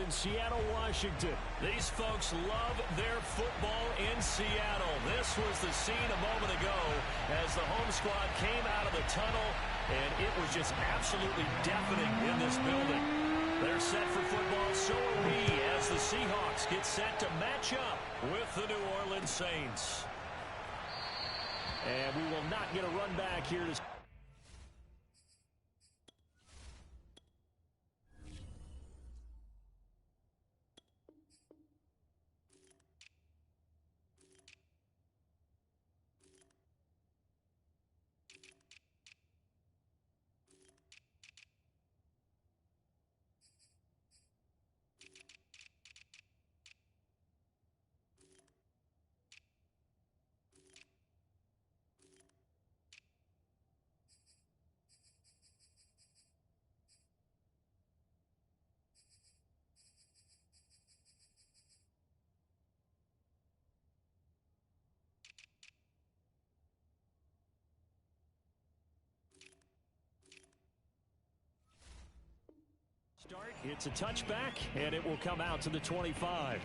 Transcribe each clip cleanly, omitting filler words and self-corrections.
in Seattle, Washington. These folks love their football in Seattle. This was the scene a moment ago as the home squad came out of the tunnel, and it was just absolutely deafening in this building. They're set for football, so are we, as the Seahawks get set to match up with the New Orleans Saints. And we will not get a run back here to... start. It's a touchback, and it will come out to the 25.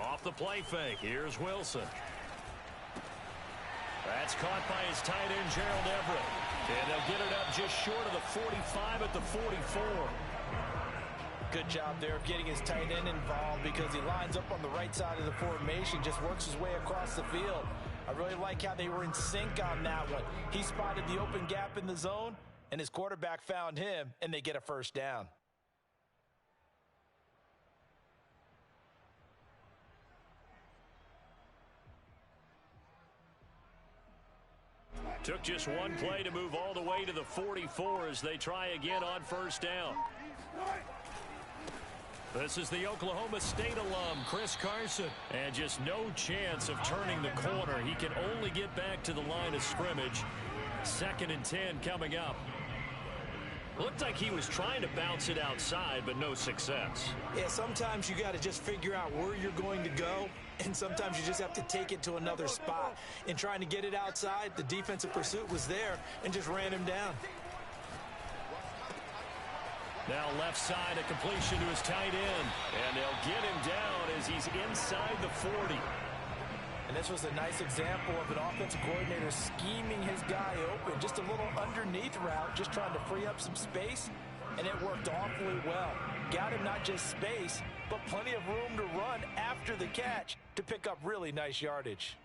Off the play fake, here's Wilson. That's caught by his tight end, Gerald Everett. And they'll get it up just short of the 45 at the 44. Good job there of getting his tight end involved because he lines up on the right side of the formation, just works his way across the field. I really like how they were in sync on that one. He spotted the open gap in the zone, and his quarterback found him, and they get a first down. Took just one play to move all the way to the 44 as they try again on first down. This is the Oklahoma State alum, Chris Carson. And just no chance of turning the corner. He can only get back to the line of scrimmage. 2nd and 10 coming up. Looked like he was trying to bounce it outside, but no success. Yeah, sometimes you got to just figure out where you're going to go, and sometimes you just have to take it to another spot. In trying to get it outside, the defensive pursuit was there and just ran him down. Now left side, a completion to his tight end, and they'll get him down as he's inside the 40. And this was a nice example of an offensive coordinator scheming his guy open. Just a little underneath route, just trying to free up some space, and it worked awfully well. Got him not just space, but plenty of room to run after the catch to pick up really nice yardage.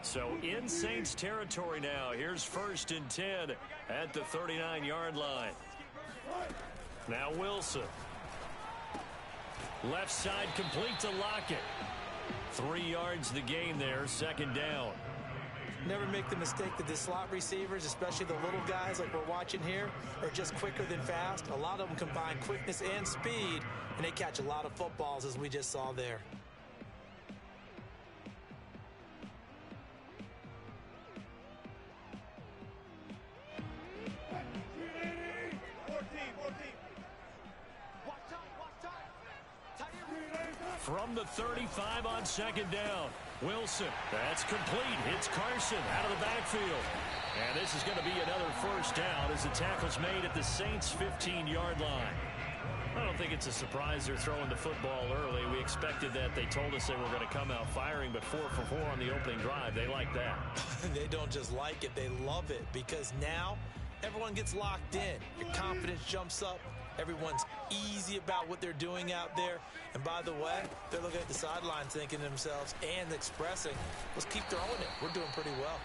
So in Saints territory now. Here's 1st and 10 at the 39-yard line. Now Wilson. Left side complete to Lockett. 3 yards the gain there, 2nd down. Never make the mistake that the slot receivers, especially the little guys like we're watching here, are just quicker than fast. A lot of them combine quickness and speed, and they catch a lot of footballs, as we just saw there. From the 35 on 2nd down. Wilson, that's complete. Hits Carson out of the backfield. And this is going to be another first down as the tackle's made at the Saints' 15-yard line. I don't think it's a surprise they're throwing the football early. We expected that. They told us they were going to come out firing, but 4 for 4 on the opening drive. They like that. They don't just like it, they love it, because now everyone gets locked in. Your confidence jumps up. Everyone's easy about what they're doing out there. And by the way, they're looking at the sideline thinking to themselves and expressing, let's keep throwing it. We're doing pretty well.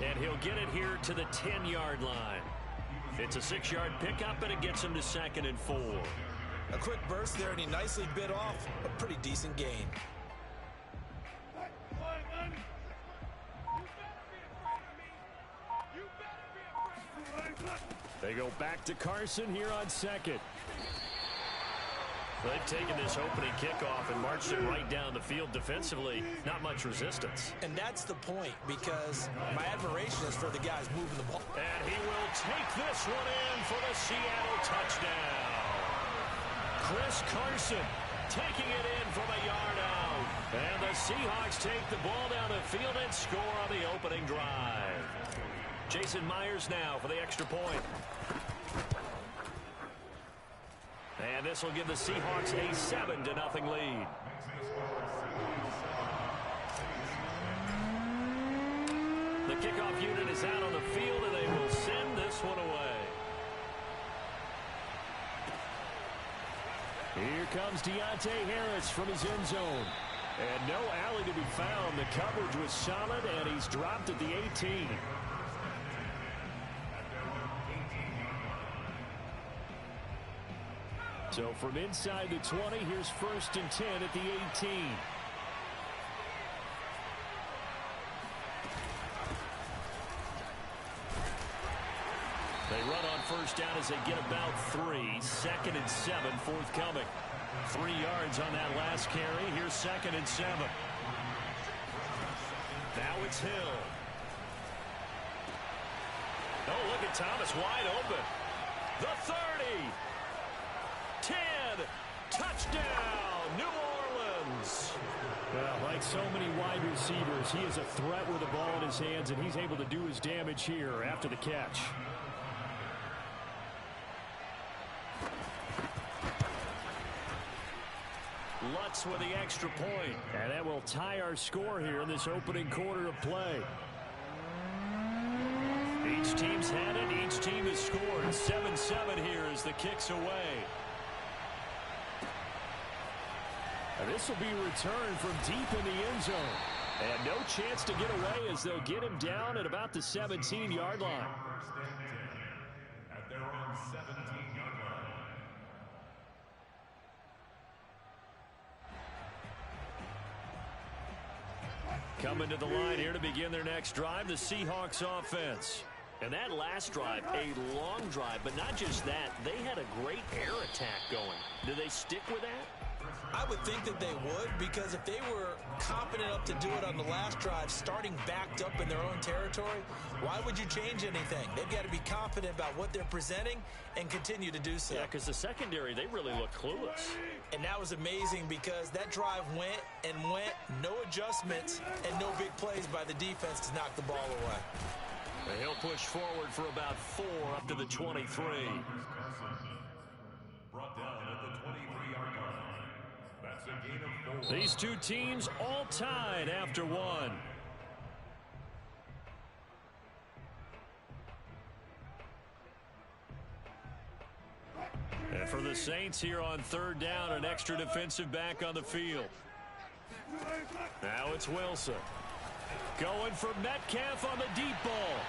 And he'll get it here to the 10-yard line. It's a 6-yard pickup, and it gets him to 2nd and 4. A quick burst there, and he nicely bit off a pretty decent decent gain. They go back to Carson here on second. They've taken this opening kickoff and marched it right down the field defensively. Not much resistance. And that's the point, because my admiration is for the guys moving the ball. And he will take this one in for the Seattle touchdown. Chris Carson taking it in from a yard out. And the Seahawks take the ball down the field and score on the opening drive. Jason Myers now for the extra point. And this will give the Seahawks a 7-0 lead. The kickoff unit is out on the field, and they will send this one away. Here comes Deontay Harris from his end zone. And no alley to be found. The coverage was solid, and he's dropped at the 18. So from inside the 20, here's 1st and 10 at the 18. They run on 1st down as they get about 3. 2nd and 7 forthcoming. 3 yards on that last carry. Here's 2nd and 7. Now it's Hill. Oh, look at Thomas wide open. The 30. 10. Touchdown, New Orleans. Well, like so many wide receivers, he is a threat with the ball in his hands, and he's able to do his damage here after the catch. Lutz with the extra point, and that will tie our score here in this opening quarter of play. Each team's had it. Each team has scored. 7-7 here as the kick's away. And this will be returned from deep in the end zone. And no chance to get away as they'll get him down at about the 17-yard line. At their own 17-yard line. Coming to the line here to begin their next drive, the Seahawks offense. And that last drive, a long drive, but not just that. They had a great air attack going. Do they stick with that? I would think that they would, because if they were confident enough to do it on the last drive, starting backed up in their own territory, why would you change anything? They've got to be confident about what they're presenting and continue to do so. Yeah, because the secondary, they really looked clueless. And that was amazing because that drive went and went, no adjustments, and no big plays by the defense to knock the ball away. And he'll push forward for about 4 up to the 23. Brought down at the 23-yard line. That's a gain of 4. These two teams all tied after 1. And for the Saints here on 3rd down, an extra defensive back on the field. Now it's Wilson. Going for Metcalf on the deep ball.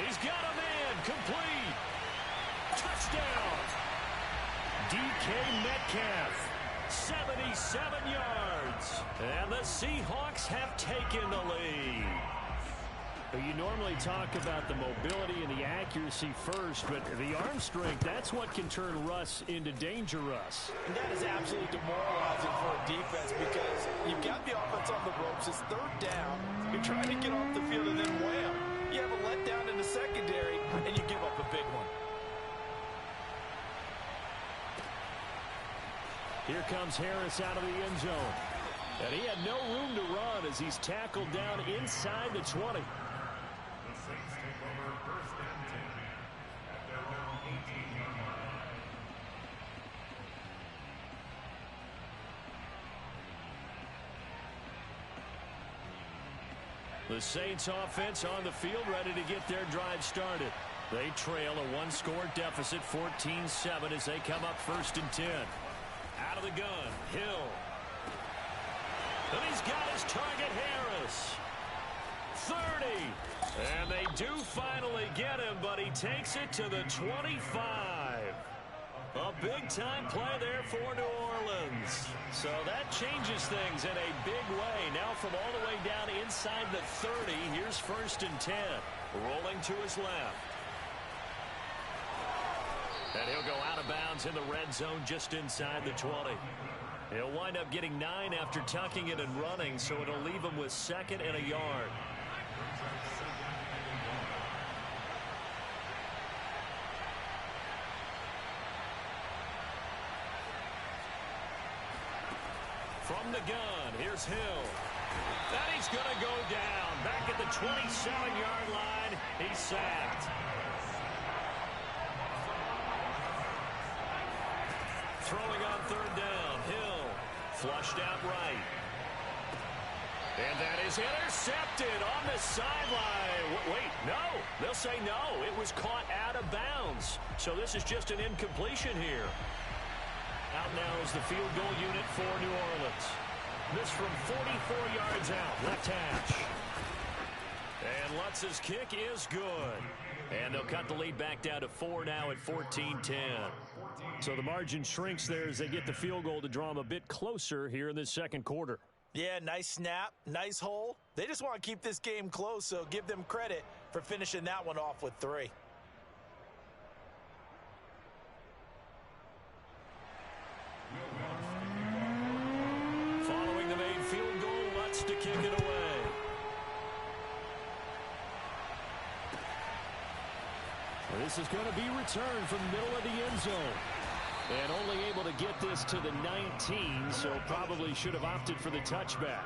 He's got a man. Complete. Touchdown. DK Metcalf. 77 yards. And the Seahawks have taken the lead. You normally talk about the mobility and the accuracy first, but the arm strength, that's what can turn Russ into danger Russ. And that is absolutely demoralizing for a defense because you've got the offense on the ropes. It's 3rd down. You're trying to get off the field, and then wham, you have a letdown in the secondary, and you give up a big one. Here comes Harris out of the end zone. And he had no room to run as he's tackled down inside the 20. The Saints take over 1st and 10 at their own 18-yard line. The Saints offense on the field ready to get their drive started. They trail a 1-score deficit, 14-7 as they come up 1st and 10. Out of the gun, Hill. And he's got his target, Harris. 30. And they do finally get him, but he takes it to the 25. A big-time play there for New Orleans. So that changes things in a big way. Now from all the way down inside the 30, here's 1st and 10. Rolling to his left. And he'll go out of bounds in the red zone just inside the 20. He'll wind up getting 9 after tucking it and running, so it'll leave him with 2nd and a yard. From the gun, here's Hill. And he's going to go down. Back at the 27-yard line, he's sacked. Throwing on 3rd down, Hill flushed out right. And that is intercepted on the sideline. Wait, no. They'll say no. It was caught out of bounds. So this is just an incompletion here. Out now is the field goal unit for New Orleans. This from 44 yards out, left hash. And Lutz's kick is good. And they'll cut the lead back down to 4 now at 14-10. So the margin shrinks there as they get the field goal to draw them a bit closer here in this 2nd quarter. Yeah, nice snap, nice hole. They just want to keep this game close, so give them credit for finishing that one off with 3. Following the made field goal, Lutz to kick it away. This is going to be returned from the middle of the end zone. And only able to get this to the 19, so probably should have opted for the touchback.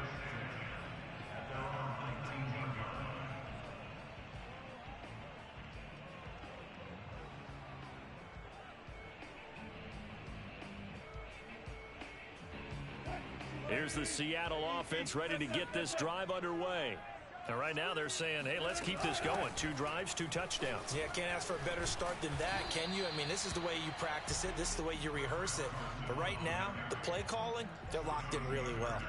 Here's the Seattle offense ready to get this drive underway. And right now they're saying, hey, let's keep this going. 2 drives, 2 touchdowns. Yeah, can't ask for a better start than that, can you? I mean, this is the way you practice it. This is the way you rehearse it. But right now, the play calling, they're locked in really well.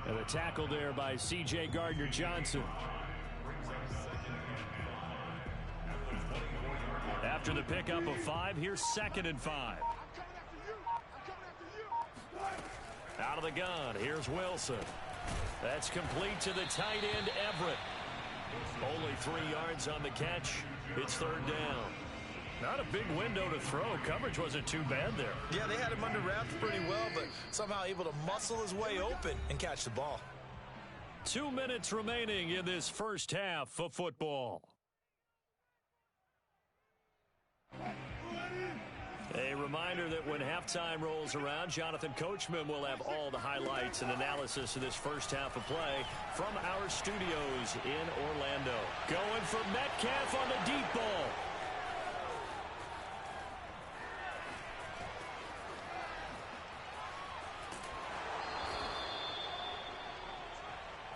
And a tackle there by C.J. Gardner-Johnson. After the pickup of 5, here's 2nd and 5. Out of the gun, here's Wilson. That's complete to the tight end, Everett. Only 3 yards on the catch. It's 3rd down. Not a big window to throw. Coverage wasn't too bad there. Yeah, they had him under wraps pretty well, but somehow able to muscle his way open and catch the ball. 2 minutes remaining in this first half of football. A reminder that when halftime rolls around, Jonathan Coachman will have all the highlights and analysis of this first half of play from our studios in Orlando. Going for Metcalf on the deep ball.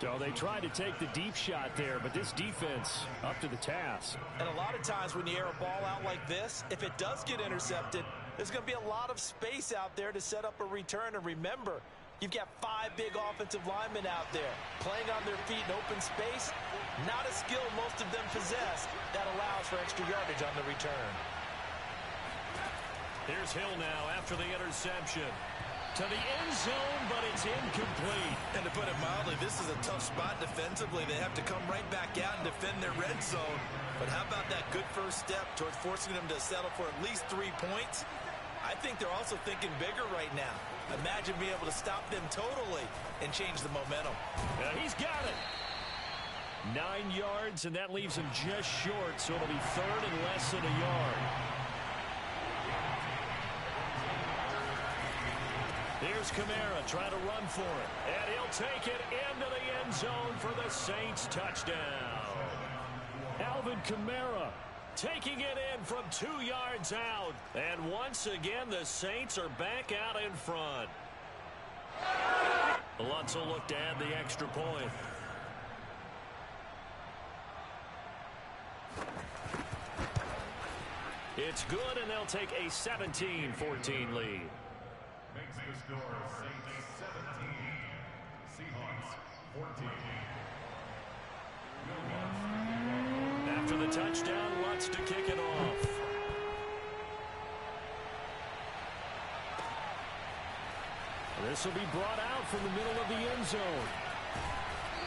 So they tried to take the deep shot there, but this defense up to the task. And a lot of times when you air a ball out like this, if it does get intercepted, there's going to be a lot of space out there to set up a return. And remember, you've got 5 big offensive linemen out there playing on their feet in open space. Not a skill most of them possess that allows for extra yardage on the return. Here's Hill now after the interception. To the end zone, but it's incomplete. And to put it mildly, this is a tough spot defensively. They have to come right back out and defend their red zone. But how about that good first step towards forcing them to settle for at least 3 points? I think they're also thinking bigger right now. Imagine being able to stop them totally and change the momentum. He's got it. 9 yards, and that leaves him just short, so it'll be 3rd and less than a yard. Here's Kamara trying to run for it. And he'll take it into the end zone for the Saints touchdown. Alvin Kamara taking it in from 2 yards out. And once again, the Saints are back out in front. Lutz will look to add the extra point. It's good, and they'll take a 17-14 lead. Makes the score Saints 17, Seahawks 14. After the touchdown, Lutz to kick it off. This will be brought out from the middle of the end zone.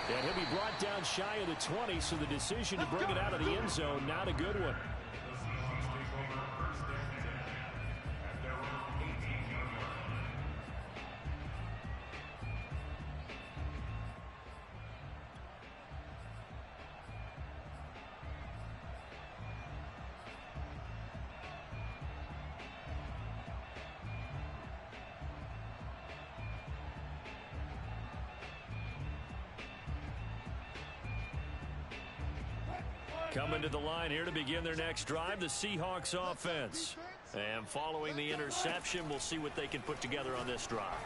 And he'll be brought down shy of the 20, so the decision to bring it out of the end zone, not a good one. Coming to the line here to begin their next drive, the Seahawks offense. And following the interception, we'll see what they can put together on this drive.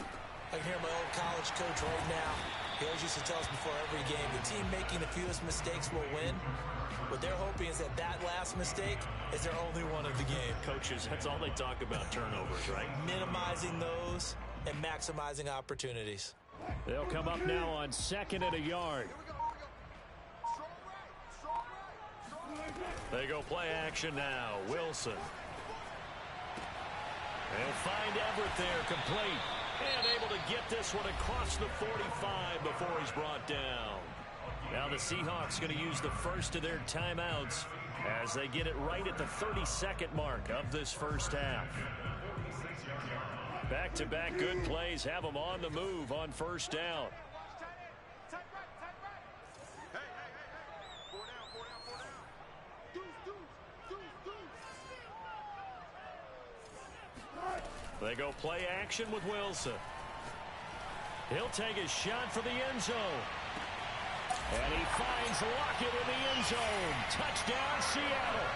I can hear my old college coach right now. He always used to tell us before every game, the team making the fewest mistakes will win. What they're hoping is that that last mistake is their only one of the game. Coaches, that's all they talk about, turnovers, right? Minimizing those and maximizing opportunities. They'll come up now on 2nd and a yard. They go play action now. Wilson. They'll find Everett there, complete. And able to get this one across the 45 before he's brought down. Now the Seahawks going to use the first of their timeouts as they get it right at the 32nd mark of this first half. Back-to-back good plays have them on the move on first down. They go play action with Wilson. He'll take a shot for the end zone. And he finds Lockett in the end zone. Touchdown, Seattle.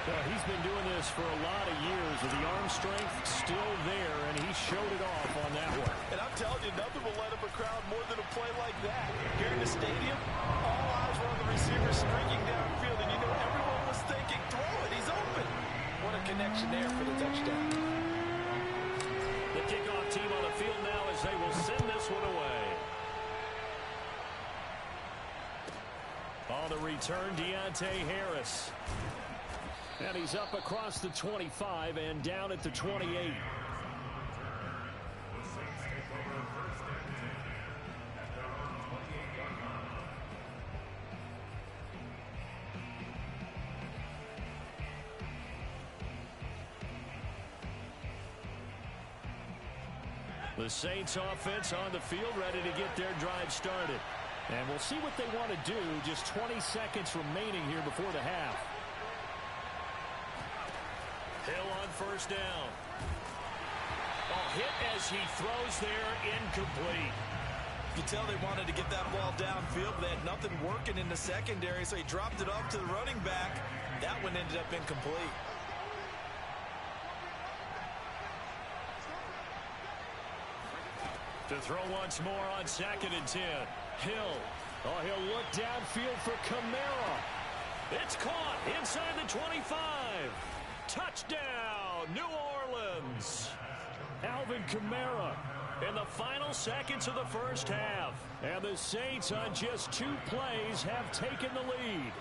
Well, he's been doing this for a lot of years with the arm strength still there, and he showed it off on that one. And I'm telling you, nothing will light up a crowd more than a play like that. Here in the stadium, all eyes were on the receiver streaking downfield, and you know everyone was thinking, throw it, he's open. What a connection there for the touchdown. The kickoff team on the field now as they will send this one away. On the return, Deontay Harris. And he's up across the 25 and down at the 28. The Saints offense on the field ready to get their drive started. And we'll see what they want to do. Just 20 seconds remaining here before the half. Hill on first down. Hit as he throws there, incomplete. You tell they wanted to get that ball downfield. They had nothing working in the secondary, so he dropped it off to the running back. That one ended up incomplete. To throw once more on 2nd and 10. Hill. He'll look downfield for Kamara. It's caught inside the 25. Touchdown, New Orleans. Alvin Kamara in the final seconds of the first half. And the Saints on just 2 plays have taken the lead.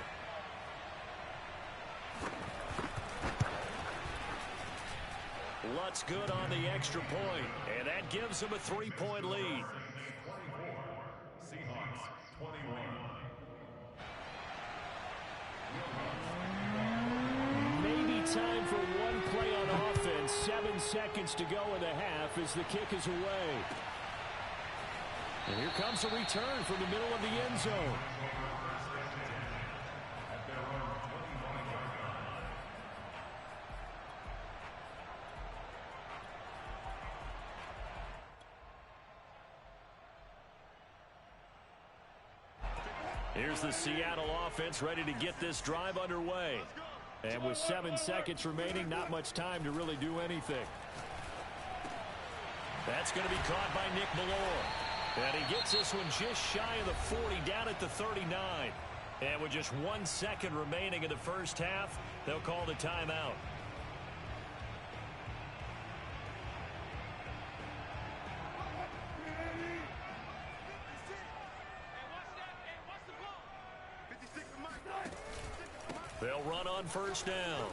Lutz good on the extra point, and that gives them a 3-point lead. Seahawks 21. Maybe time for one play on offense. 7 seconds to go in the half as the kick is away. And here comes a return from the middle of the end zone. Here's the Seattle offense ready to get this drive underway. And with 7 seconds remaining, not much time to really do anything. That's going to be caught by Nick Ballore. And he gets this one just shy of the 40, down at the 39. And with just 1 second remaining in the first half, they'll call the timeout. They'll run on first down.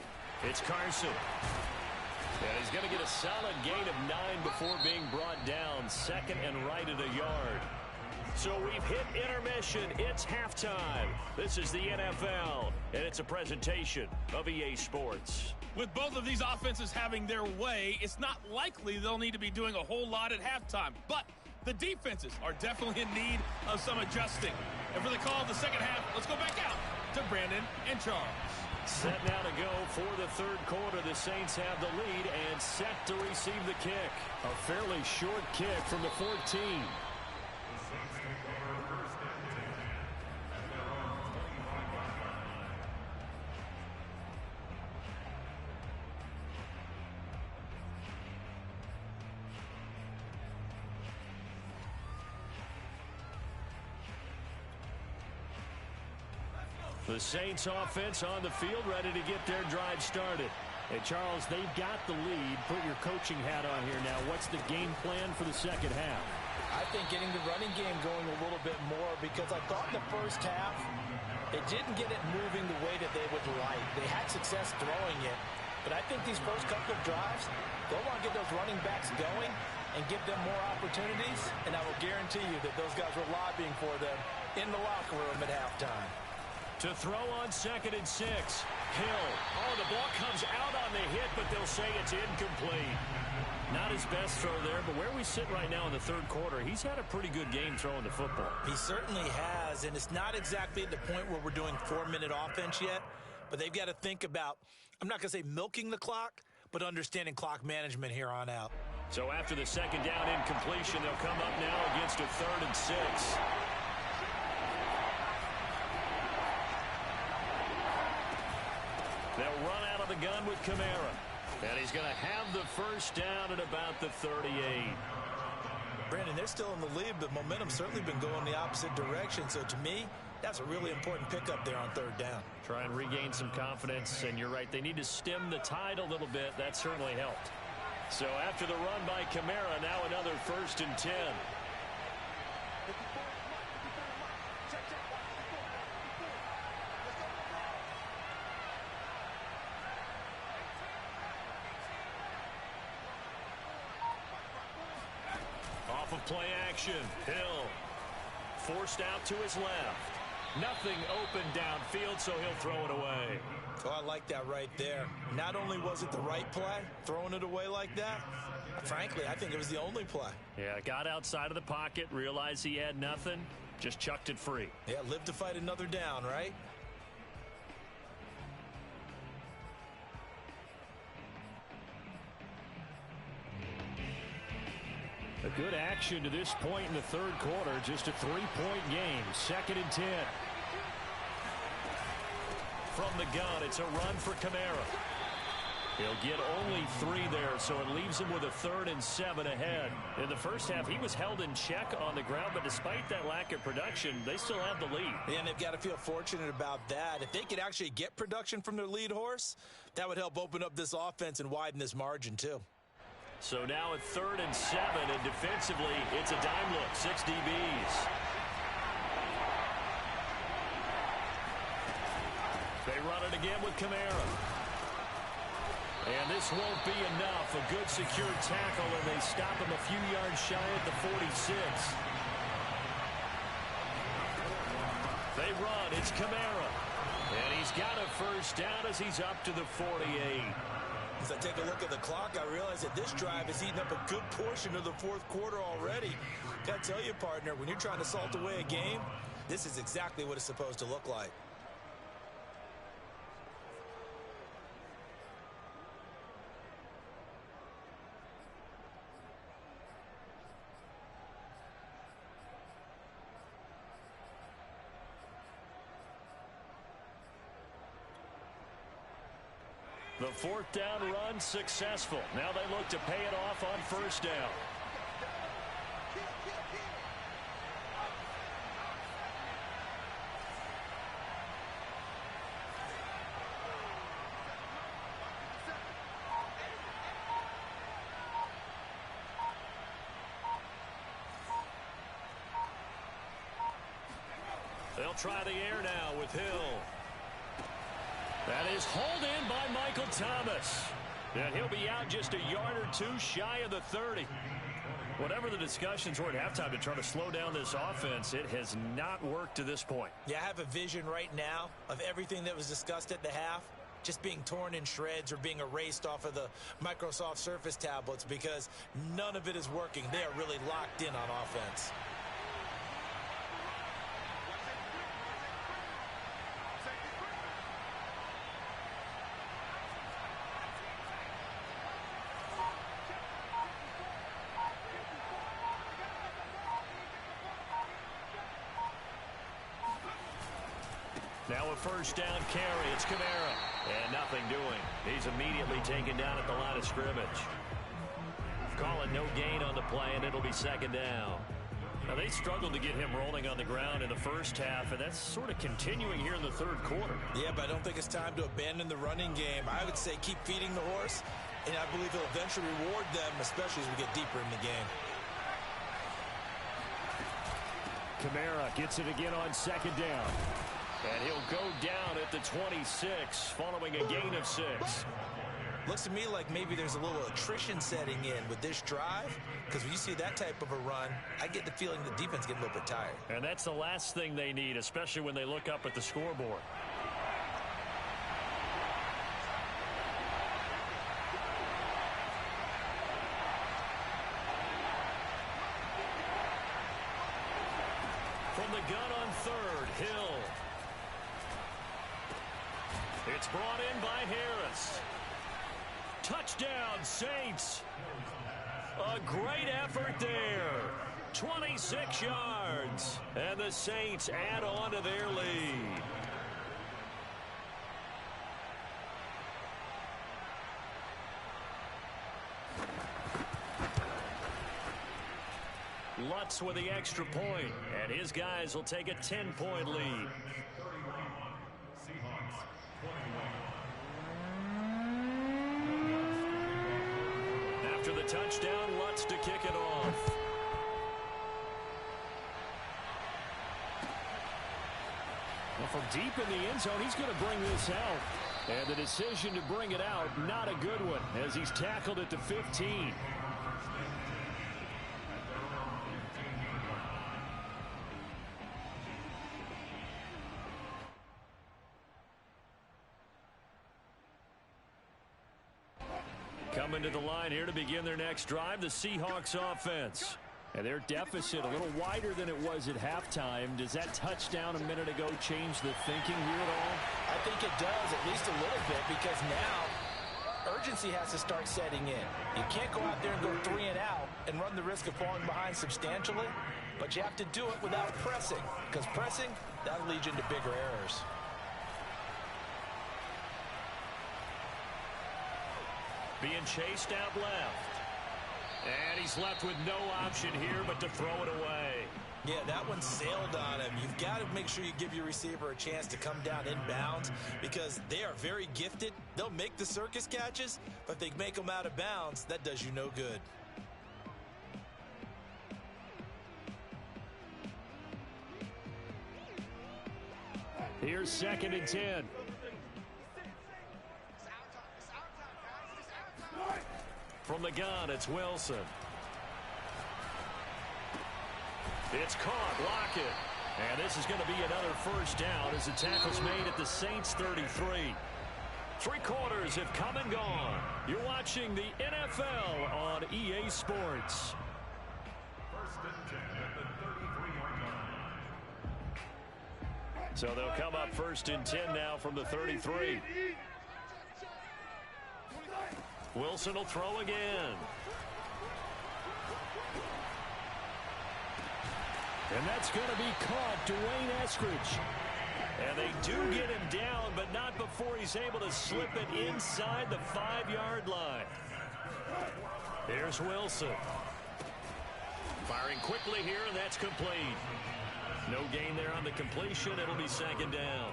It's Carson. And he's going to get a solid gain of 9 before being brought down. Second and right at a yard. So we've hit intermission. It's halftime. This is the NFL, and it's a presentation of EA Sports. With both of these offenses having their way, it's not likely they'll need to be doing a whole lot at halftime. But the defenses are definitely in need of some adjusting. And for the call of the second half, let's go back out to Brandon and Charles. Set now to go for the third quarter. The Saints have the lead and set to receive the kick. A fairly short kick from the 14. The Saints offense on the field, ready to get their drive started. And Charles, they've got the lead. Put your coaching hat on here now. What's the game plan for the second half? I think getting the running game going a little bit more, because I thought in the first half they didn't get it moving the way that they would like. They had success throwing it, but I think these first couple of drives, they'll want to get those running backs going and give them more opportunities, and I will guarantee you that those guys were lobbying for them in the locker room at halftime. To throw on 2nd and 6. Hill. Oh, the ball comes out on the hit, but they'll say it's incomplete. Not his best throw there, but where we sit right now in the third quarter, he's had a pretty good game throwing the football. He certainly has, and it's not exactly at the point where we're doing 4-minute offense yet, but they've got to think about, I'm not going to say milking the clock, but understanding clock management here on out. So after the second down incompletion, they'll come up now against a 3rd and 6. They'll run out of the gun with Kamara. And he's going to have the first down at about the 38. Brandon, they're still in the lead, but momentum's certainly been going the opposite direction. So to me, that's a really important pickup there on 3rd down. Try and regain some confidence, and you're right, they need to stem the tide a little bit. That certainly helped. So after the run by Kamara, now another 1st and 10. Off of play action, Hill forced out to his left. Nothing open downfield, so he'll throw it away. Oh, I like that right there. Not only was it the right play, throwing it away like that, frankly, I think it was the only play. Yeah, got outside of the pocket, realized he had nothing, just chucked it free. Yeah, live to fight another down, right? A good action to this point in the third quarter. Just a 3-point game. 2nd and 10. From the gun, it's a run for Kamara. He'll get only 3 there, so it leaves him with a 3rd and 7 ahead. In the first half, he was held in check on the ground, but despite that lack of production, they still have the lead. Yeah, and they've got to feel fortunate about that. If they could actually get production from their lead horse, that would help open up this offense and widen this margin, too. So now at 3rd and 7, and defensively, it's a dime look. 6 DBs. They run it again with Kamara. And this won't be enough. A good secure tackle, and they stop him a few yards shy at the 46. They run. It's Kamara. And he's got a first down as he's up to the 48. As I take a look at the clock, I realize that this drive has eaten up a good portion of the fourth quarter already. Got to tell you, partner, when you're trying to salt away a game, this is exactly what it's supposed to look like. The 4th down run successful. Now they look to pay it off on 1st down. They'll try the air now with Hill. That is hauled in by Michael Thomas. And he'll be out just a yard or two shy of the 30. Whatever the discussions were at halftime to try to slow down this offense, it has not worked to this point. Yeah, I have a vision right now of everything that was discussed at the half just being torn in shreds or being erased off of the Microsoft Surface tablets because none of it is working. They are really locked in on offense. Now a first down carry. It's Kamara. And nothing doing. He's immediately taken down at the line of scrimmage. Calling no gain on the play, and it'll be second down. Now, they struggled to get him rolling on the ground in the first half, and that's sort of continuing here in the third quarter. Yeah, but I don't think it's time to abandon the running game. I would say keep feeding the horse, and I believe he'll eventually reward them, especially as we get deeper in the game. Kamara gets it again on second down. And he'll go down at the 26 following a gain of 6. Looks to me like maybe there's a little attrition setting in with this drive, because when you see that type of a run, I get the feeling the defense getting a little bit tired. And that's the last thing they need, especially when they look up at the scoreboard. From the gun on third, Hill. It's brought in by Harris. Touchdown, Saints. A great effort there. 26 yards. And the Saints add on to their lead. Lutz with the extra point, and his guys will take a 10-point lead. After the touchdown, Lutz to kick it off. Well, from deep in the end zone, he's going to bring this out. And the decision to bring it out, not a good one, as he's tackled at the 15. Coming to the line here to begin their next drive, the Seahawks offense. And their deficit a little wider than it was at halftime. Does that touchdown a minute ago change the thinking here at all? I think it does, at least a little bit, because now urgency has to start setting in. You can't go out there and go 3 and out and run the risk of falling behind substantially, but you have to do it without pressing, because pressing, that'll lead you into bigger errors. Being chased out left. And he's left with no option here but to throw it away. Yeah, that one sailed on him. You've got to make sure you give your receiver a chance to come down inbounds because they are very gifted. They'll make the circus catches, but if they make them out of bounds, that does you no good. Here's 2nd and 10. From the gun, it's Wilson. It's caught. Lockett. And this is going to be another first down as the tackle's made at the Saints 33. 3 quarters have come and gone. You're watching the NFL on EA Sports. 1st and 10 at the 33-yard line. So they'll come up 1st and 10 now from the 33. Wilson will throw again. And that's going to be caught. Dwayne Eskridge. And they do get him down, but not before he's able to slip it inside the 5-yard line. Here's Wilson. Firing quickly here, and that's complete. No gain there on the completion. It'll be 2nd down.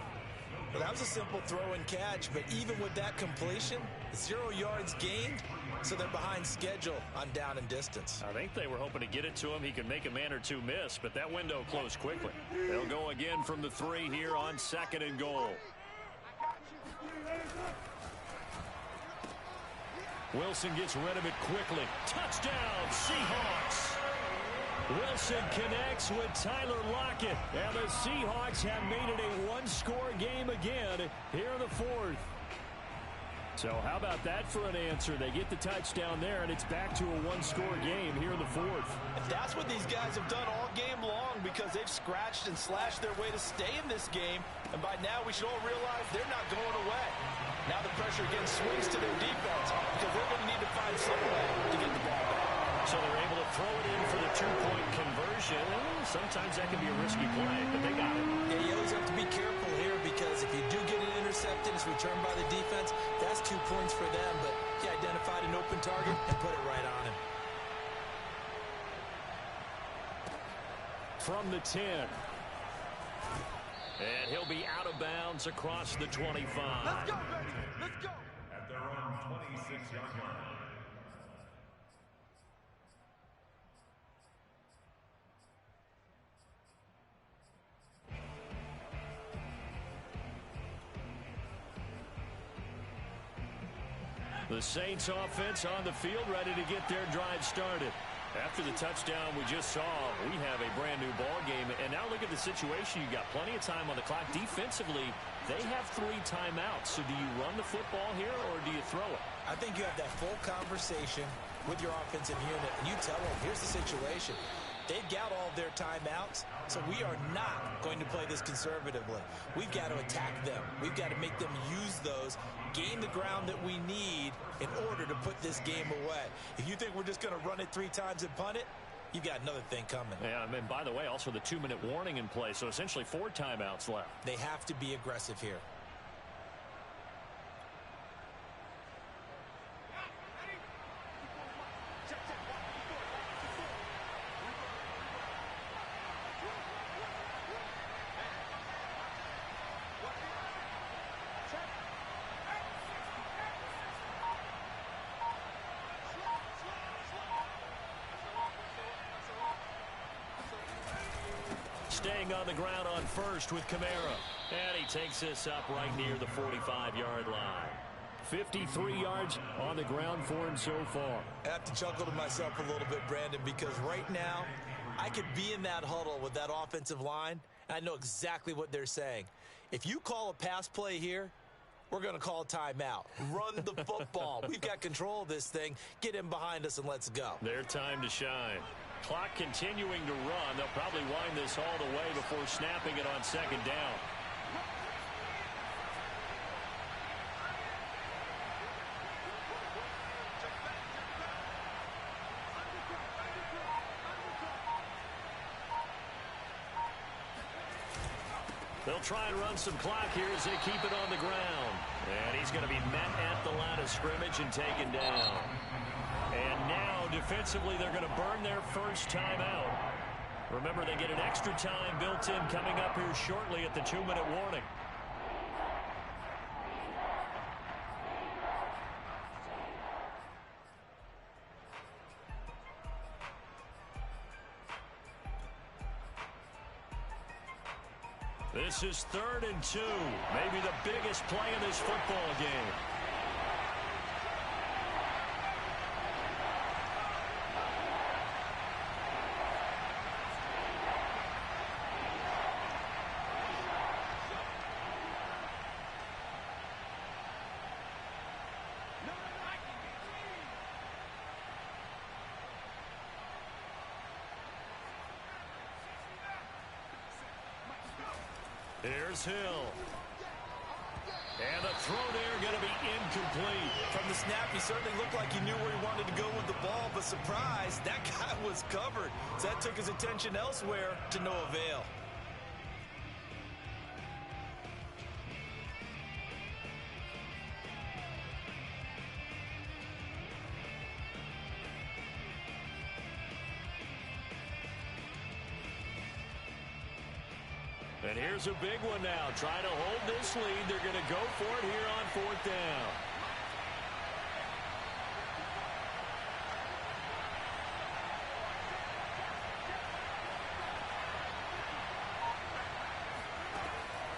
Well, that was a simple throw and catch, but even with that completion, 0 yards gained, so they're behind schedule on down and distance. I think they were hoping to get it to him. He could make a man or 2 miss, but that window closed quickly. They'll go again from the 3 here on 2nd and goal. Wilson gets rid of it quickly. Touchdown, Seahawks. Wilson connects with Tyler Lockett. And the Seahawks have made it a one-score game again here in the fourth. So how about that for an answer? They get the touchdown there, and it's back to a one-score game here in the fourth. And that's what these guys have done all game long because they've scratched and slashed their way to stay in this game. And by now, we should all realize they're not going away. Now the pressure again swings to their defense because they're going to need to find some way to get the ball back. So they're able to throw it in for the two-point conversion. Sometimes that can be a risky play, but they got it. Yeah, you always have to be careful here because if you do get it intercepted, it's returned by the defense, that's 2 points for them. But he identified an open target and put it right on him. From the 10. And he'll be out of bounds across the 25. Let's go, Reggie. Let's go. At their own 26-yard line. The Saints offense on the field, ready to get their drive started. After the touchdown we just saw, we have a brand new ball game. And now look at the situation. You got plenty of time on the clock. Defensively, they have 3 timeouts. So do you run the football here or do you throw it? I think you have that full conversation with your offensive unit, and you tell them, here's the situation. They've got all of their timeouts, so we are not going to play this conservatively. We've got to attack them. We've got to make them use those, gain the ground that we need in order to put this game away. If you think we're just going to run it 3 times and punt it, you've got another thing coming. Yeah, and by the way, also the 2-minute warning in play, so essentially 4 timeouts left. They have to be aggressive here. Staying on the ground on first with Kamara. And he takes this up right near the 45-yard line. 53 yards on the ground for him so far. I have to chuckle to myself a little bit, Brandon, because right now I could be in that huddle with that offensive line, and I know exactly what they're saying. If you call a pass play here, we're going to call a timeout. Run the football. We've got control of this thing. Get him behind us and let's go. Their time to shine. Clock continuing to run. They'll probably wind this all the way before snapping it on second down. They'll try and run some clock here as they keep it on the ground. And he's going to be met at the line of scrimmage and taken down. And now, defensively, they're going to burn their first timeout. Remember, they get an extra time built in coming up here shortly at the 2-minute warning. This is 3rd and 2. Maybe the biggest play in this football game. Here's Hill. And the throw there going to be incomplete. From the snap, he certainly looked like he knew where he wanted to go with the ball, but surprise, that guy was covered. So that took his attention elsewhere to no avail. And here's a big one now. Trying to hold this lead. They're going to go for it here on 4th down.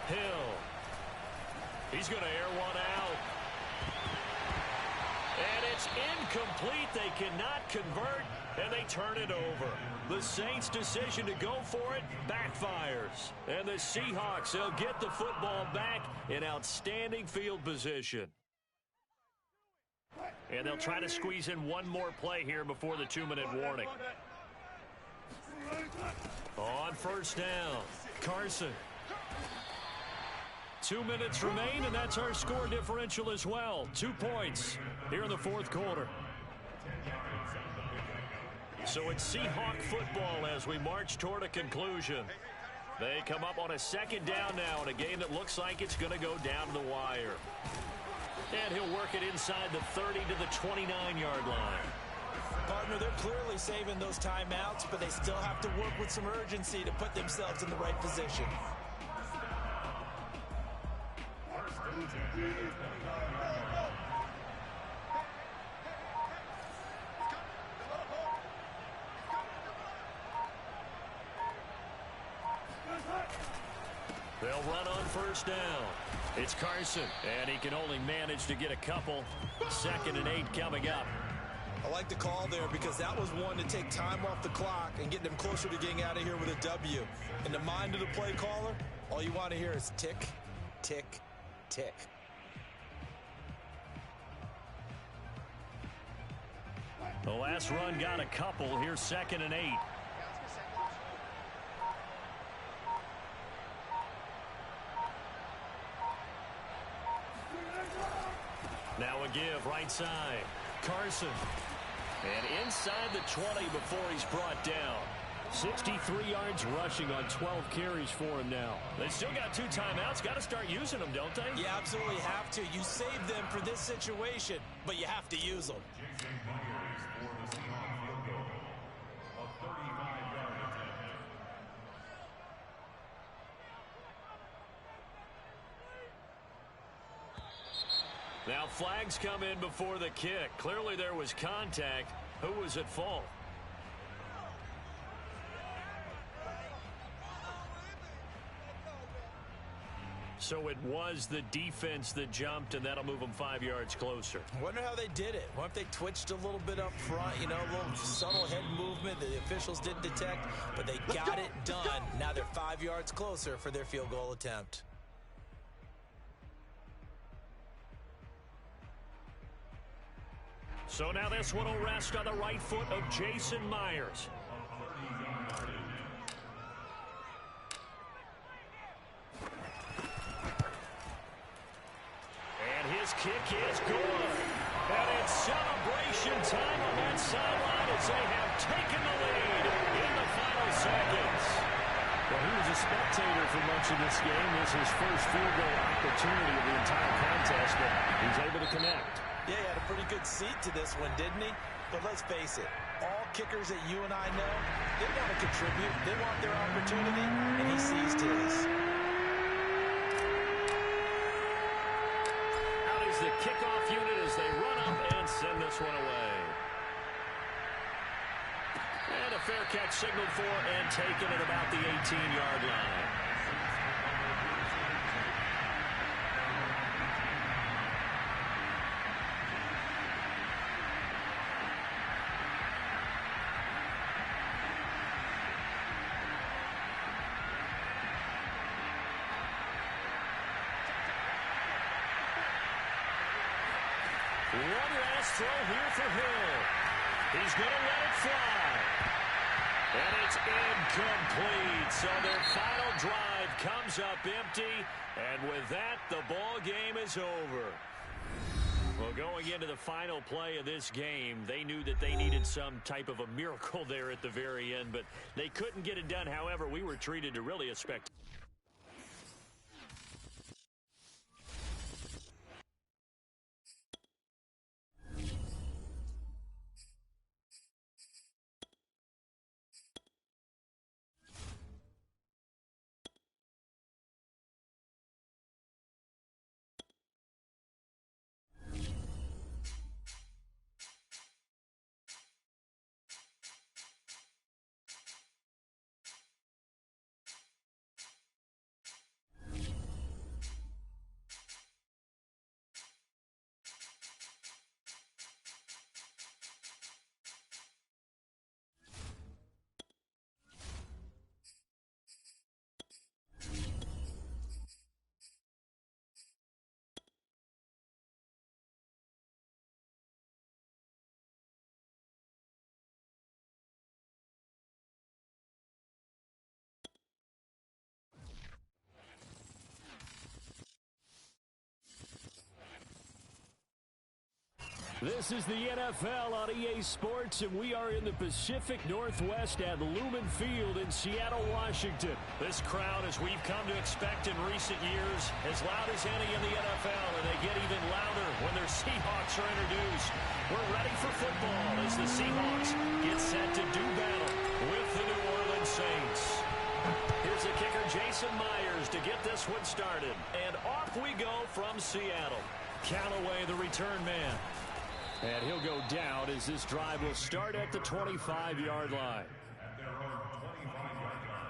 Hill. He's going to air one out. And it's incomplete. They cannot convert, and they turn it over. The Saints' decision to go for it backfires. And the Seahawks, they'll get the football back in outstanding field position. And they'll try to squeeze in one more play here before the 2-minute warning. On first down, Carson. 2 minutes remain, and that's our score differential as well. 2 points here in the fourth quarter. So it's Seahawk football as we march toward a conclusion. They come up on a second down now in a game that looks like it's going to go down to the wire. And he'll work it inside the 30 to the 29-yard line. Partner, they're clearly saving those timeouts, but they still have to work with some urgency to put themselves in the right position. They'll run on first down. It's Carson, and he can only manage to get a couple. 2nd and 8 coming up. I like the call there because that was one to take time off the clock and get them closer to getting out of here with a W. In the mind of the play caller, all you want to hear is tick, tick, tick. The last run got a couple. Here's 2nd and 8. Now a give right side. Carson. And inside the 20 before he's brought down. 63 yards rushing on 12 carries for him now. They still got 2 timeouts. Got to start using them, don't they? You absolutely have to. You save them for this situation, but you have to use them. Jason Myers for the Seahawks field goal. A 35-yard attempt. Now flags come in before the kick. Clearly there was contact. Who was at fault? So it was the defense that jumped, and that'll move them 5 yards closer. I wonder how they did it. What if they twitched a little bit up front, you know, a little subtle head movement that the officials didn't detect, but they got it done. Now they're 5 yards closer for their field goal attempt. So now this one will rest on the right foot of Jason Myers. And his kick is good. And it's celebration time on that sideline as they have taken the lead in the final seconds. Well, he was a spectator for much of this game. This is his first field goal opportunity of the entire contest, but he's able to connect. Yeah, he had a pretty good seat to this one, didn't he? But let's face it, all kickers that you and I know, they want to contribute. They want their opportunity, and he seized his. Out is the kickoff unit as they run up and send this one away. And a fair catch signaled for and taken at about the 18-yard line. One last throw here for Hill. He's going to let it fly. And it's incomplete. So their final drive comes up empty. And with that, the ball game is over. Well, going into the final play of this game, they knew that they needed some type of a miracle there at the very end, but they couldn't get it done. However, we were treated to really a spectacular This is the NFL on EA Sports, and we are in the Pacific Northwest at Lumen Field in Seattle, Washington. This crowd, as we've come to expect in recent years, as loud as any in the NFL, and they get even louder when their Seahawks are introduced. We're ready for football as the Seahawks get set to do battle with the New Orleans Saints. Here's the kicker, Jason Myers, to get this one started. And off we go from Seattle. Callaway, the return man. And he'll go down as this drive will start at the 25-yard line. At their own 25-yard line.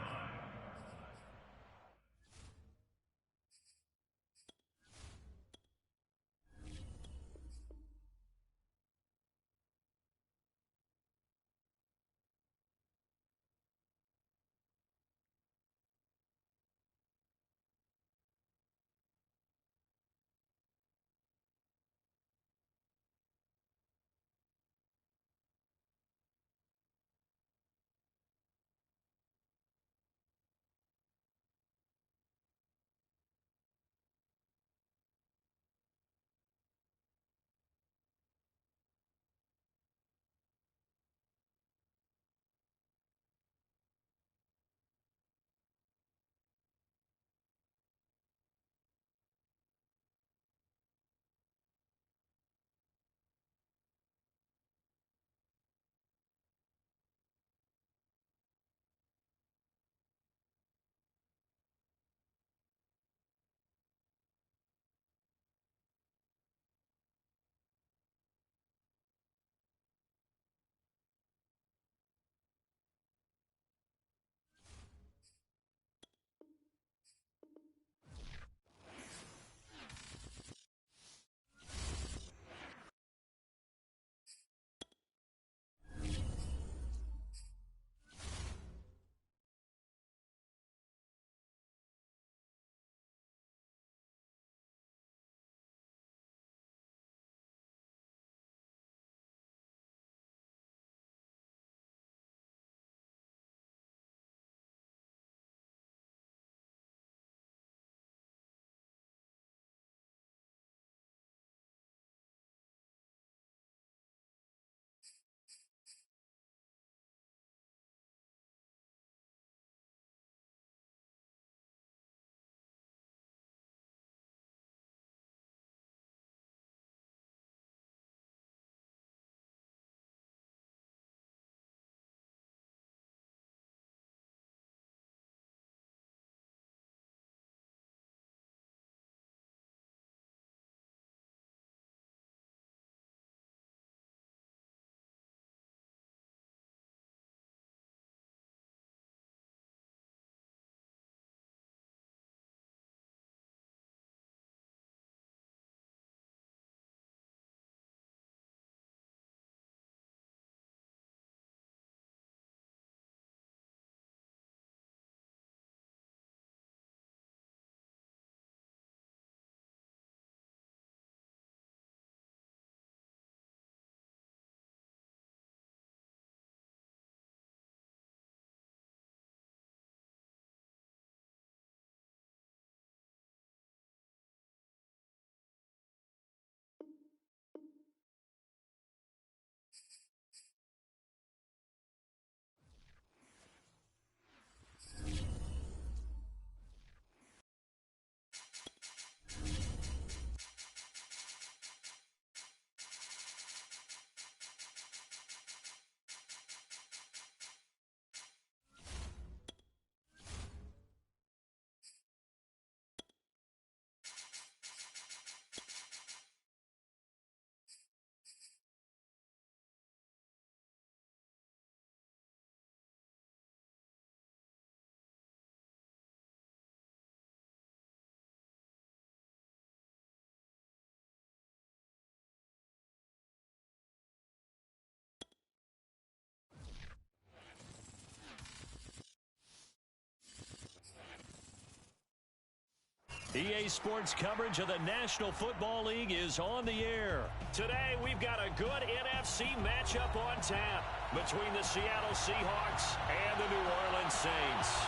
EA Sports coverage of the National Football League is on the air. Today, we've got a good NFC matchup on tap between the Seattle Seahawks and the New Orleans Saints.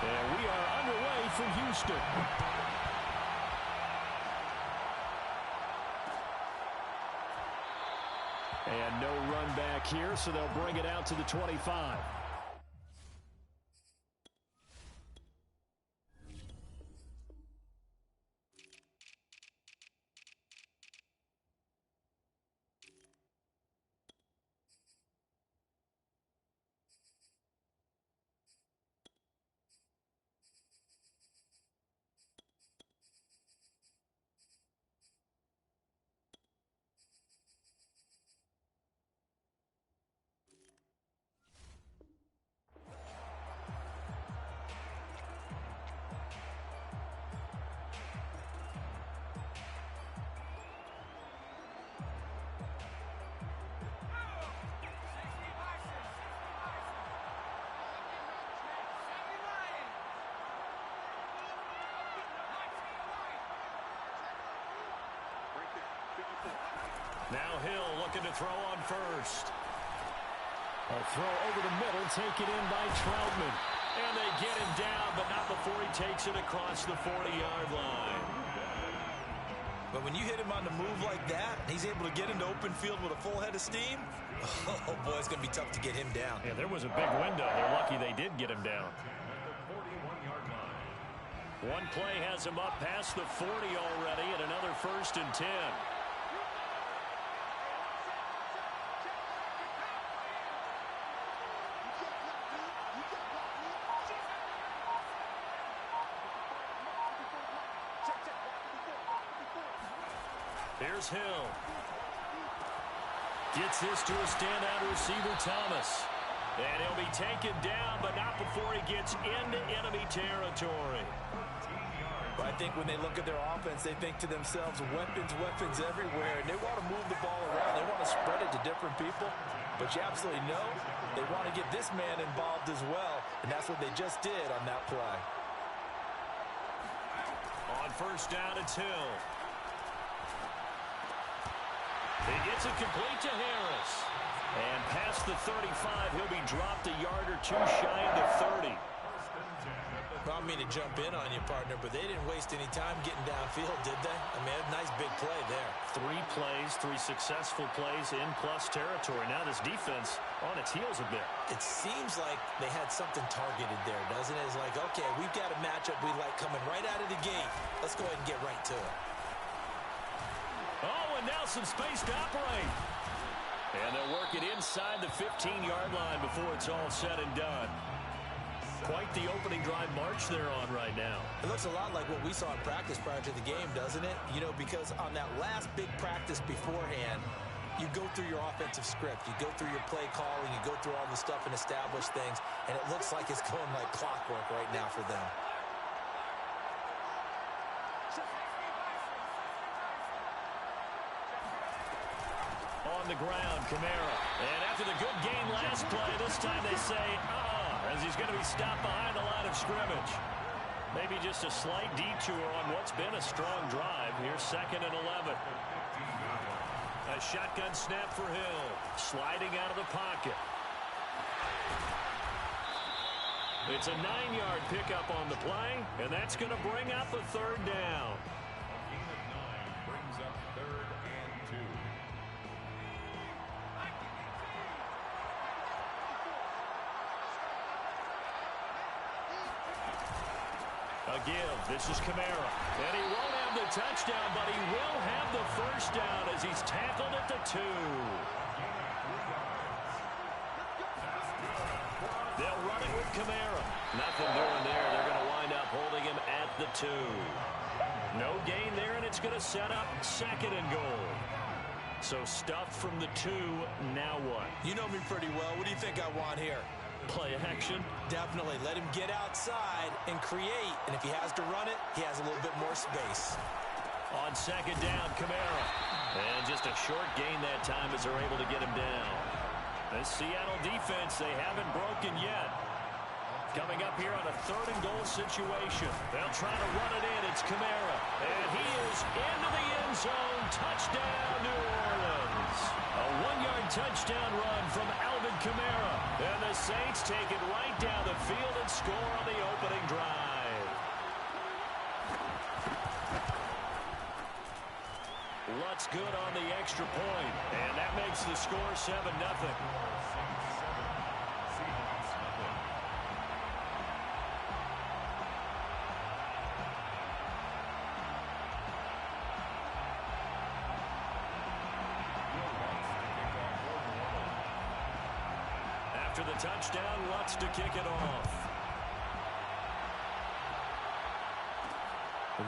And we are underway for Houston. And no run back here, so they'll bring it out to the 25. Now Hill looking to throw on first. A throw over the middle, taken in by Troutman. And they get him down, but not before he takes it across the 40-yard line. But when you hit him on the move like that, he's able to get into open field with a full head of steam. Oh, boy, it's going to be tough to get him down. Yeah, there was a big window. They're lucky they did get him down. One play has him up past the 40 already, and another 1st and 10. Here's Hill. Gets this to a standout receiver, Thomas. And he'll be taken down, but not before he gets into enemy territory. But I think when they look at their offense, they think to themselves, weapons, weapons everywhere. And they want to move the ball around. They want to spread it to different people. But you absolutely know they want to get this man involved as well. And that's what they just did on that play. On 1st down, it's Hill. He gets it complete to Harris. And past the 35, he'll be dropped a yard or two shy of the 30. I don't mean to jump in on you, partner, but they didn't waste any time getting downfield, did they? I mean, a nice big play there. 3 plays, 3 successful plays in plus territory. Now this defense on its heels a bit. It seems like they had something targeted there, doesn't it? It's like, okay, we've got a matchup we like coming right out of the gate. Let's go ahead and get right to it. Oh, and now some space to operate. And they'll work it inside the 15-yard line before it's all said and done. Quite the opening drive march they're on right now. It looks a lot like what we saw in practice prior to the game, doesn't it? You know, because on that last big practice beforehand, you go through your offensive script. You go through your play calling. You go through all the stuff and establish things. And it looks like it's going like clockwork right now for them. On the ground, Kamara. And after the good game last play, this time they say, as he's going to be stopped behind the line of scrimmage. Maybe just a slight detour on what's been a strong drive. Here's 2nd and 11. A shotgun snap for Hill. Sliding out of the pocket. It's a 9-yard pickup on the play, and that's going to bring up a 3rd down. Brings up 3rd and 2. A give. This is Kamara. And he won't have the touchdown, but he will have the 1st down as he's tackled at the 2. They'll run it with Kamara. Nothing doing there. They're going to wind up holding him at the 2. No gain there, and it's going to set up 2nd and goal. So stuffed from the 2. Now what? You know me pretty well. What do you think I want here? Play action. Definitely. Let him get outside and create. And if he has to run it, he has a little bit more space. On 2nd down, Kamara. And just a short gain that time as they're able to get him down. The Seattle defense, they haven't broken yet. Coming up here on a 3rd and goal situation. They'll try to run it in. It's Kamara. And he is into the end zone. Touchdown, New Orleans. A 1-yard touchdown run from Alvin Kamara. And the Saints take it right down the field and score on the opening drive. Lutz good on the extra point. And that makes the score 7-0. After the touchdown, Lutz to kick it off.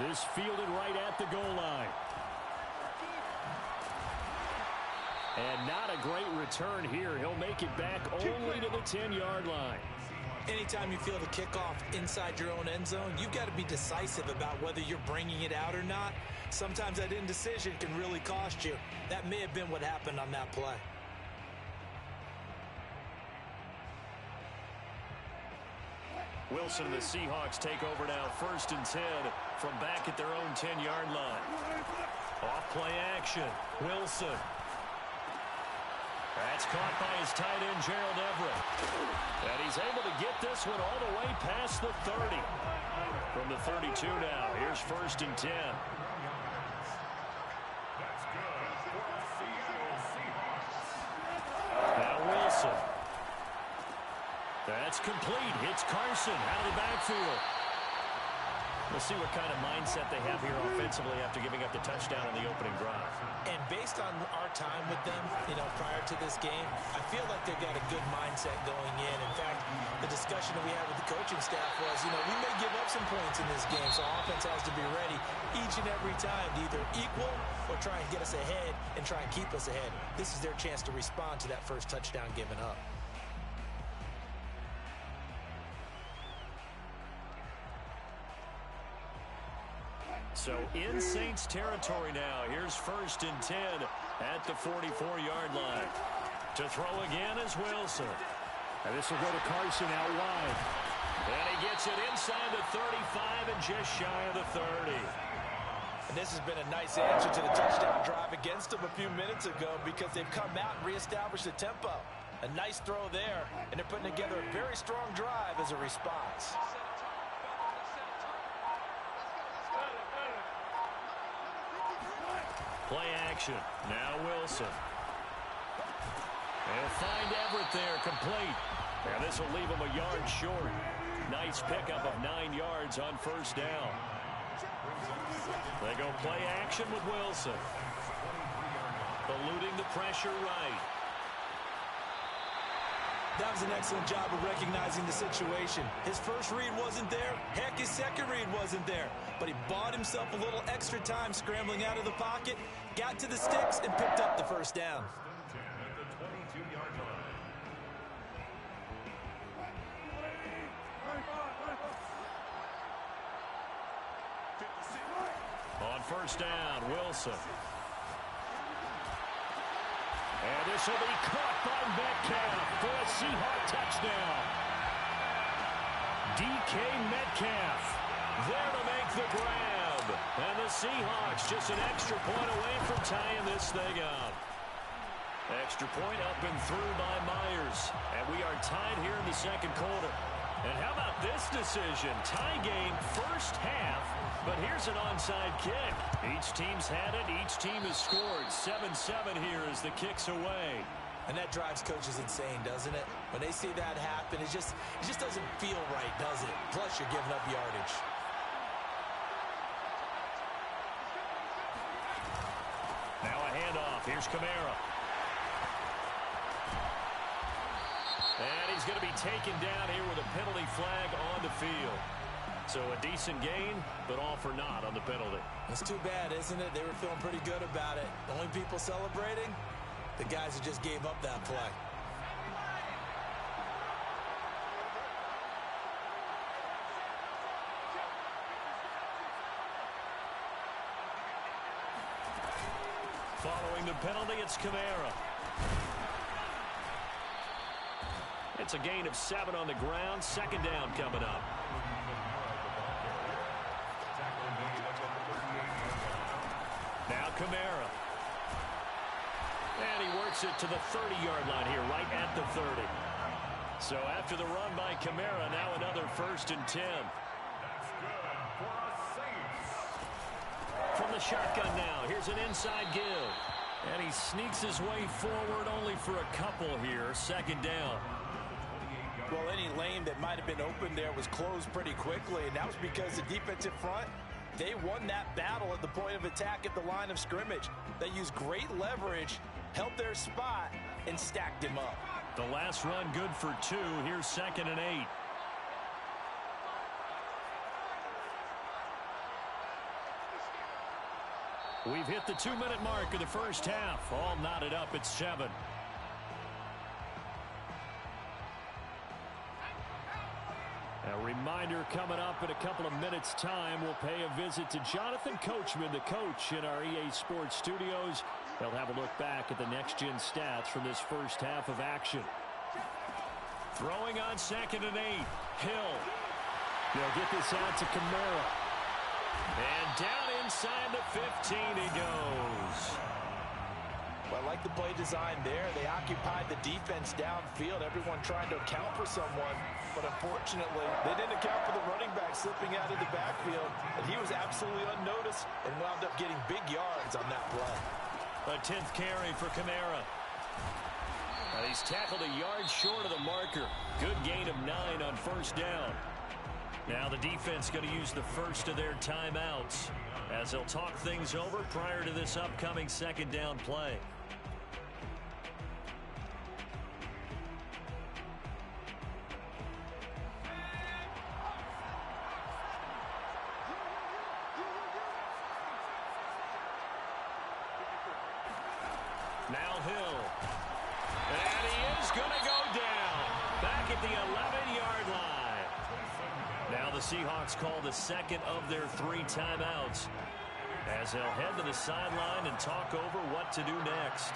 This fielded right at the goal line. And not a great return here. He'll make it back only to the 10-yard line. Anytime you feel the kickoff inside your own end zone, you've got to be decisive about whether you're bringing it out or not. Sometimes that indecision can really cost you. That may have been what happened on that play. Wilson and the Seahawks take over now, 1st and 10 from back at their own 10-yard line. Off play action. Wilson. That's caught by his tight end, Gerald Everett. And he's able to get this one all the way past the 30. From the 32 now, here's 1st and 10. Now Wilson. That's complete. Hits Carson out of the backfield. We'll see what kind of mindset they have here offensively after giving up the touchdown on the opening drive. And based on our time with them, prior to this game, I feel like they've got a good mindset going in. In fact, the discussion that we had with the coaching staff was, we may give up some points in this game, so offense has to be ready each and every time to either equal or try and get us ahead and try and keep us ahead. This is their chance to respond to that first touchdown given up. So in Saints territory now. Here's 1st and 10 at the 44-yard line. To throw again is Wilson. And this will go to Carson out wide. And he gets it inside the 35 and just shy of the 30. And this has been a nice answer to the touchdown drive against them a few minutes ago because they've come out and reestablished the tempo. A nice throw there, and they're putting together a very strong drive as a response. Play action. Now Wilson. They'll find Everett there, complete. And this will leave him a yard short. Nice pickup of 9 yards on 1st down. They go play action with Wilson. Eluding the pressure right. That was an excellent job of recognizing the situation. His first read wasn't there. Heck, his second read wasn't there. But he bought himself a little extra time scrambling out of the pocket, got to the sticks, and picked up the 1st down. On 1st down, Wilson. And this will be caught by Metcalf for a Seahawk touchdown. DK Metcalf there to make the grab. And the Seahawks just an extra point away from tying this thing up. Extra point up and through by Myers. And we are tied here in the 2nd quarter. And how about this decision? Tie game 1st half, but here's an onside kick. Each team's had it. Each team has scored. 7-7 here as the kick's away. And that drives coaches insane, doesn't it? When they see that happen, it just doesn't feel right, does it? Plus, you're giving up yardage. Now a handoff. Here's Kamara. And he's going to be taken down here with a penalty flag on the field. So a decent gain, but all for naught on the penalty. It's too bad, isn't it? They were feeling pretty good about it. The only people celebrating, the guys who just gave up that play. Following the penalty, it's Kamara. It's a gain of 7 on the ground. 2nd down coming up. Now Kamara. And he works it to the 30-yard line here, right at the 30. So after the run by Kamara, now another 1st and 10. from the shotgun now. Here's an inside give. And he sneaks his way forward only for a couple here. Second down. Well, any lane that might have been open there was closed pretty quickly, and that was because the defensive front, they won that battle at the point of attack at the line of scrimmage. They used great leverage, held their spot, and stacked him up. The last run good for 2. Here's 2nd and 8. We've hit the 2-minute mark of the first half. All knotted up at 7. A reminder coming up in a couple of minutes' time. We'll pay a visit to Jonathan Coachman, the coach in our EA Sports studios. They'll have a look back at the next-gen stats from this first half of action. Throwing on 2nd and 8. Hill. They'll get this out to Kamara. And down inside the 15 he goes. Well, I like the play design there. They occupied the defense downfield, everyone trying to account for someone. But unfortunately, they didn't account for the running back slipping out of the backfield. And he was absolutely unnoticed and wound up getting big yards on that play. A 10th carry for Kamara. And he's tackled a yard short of the marker. Good gain of 9 on first down. Now the defense going to use the first of their timeouts as they'll talk things over prior to this upcoming second down play. Now Hill. And he is going to go down. Back at the 11-yard line. Now the Seahawks call the second of their 3 timeouts as they'll head to the sideline and talk over what to do next.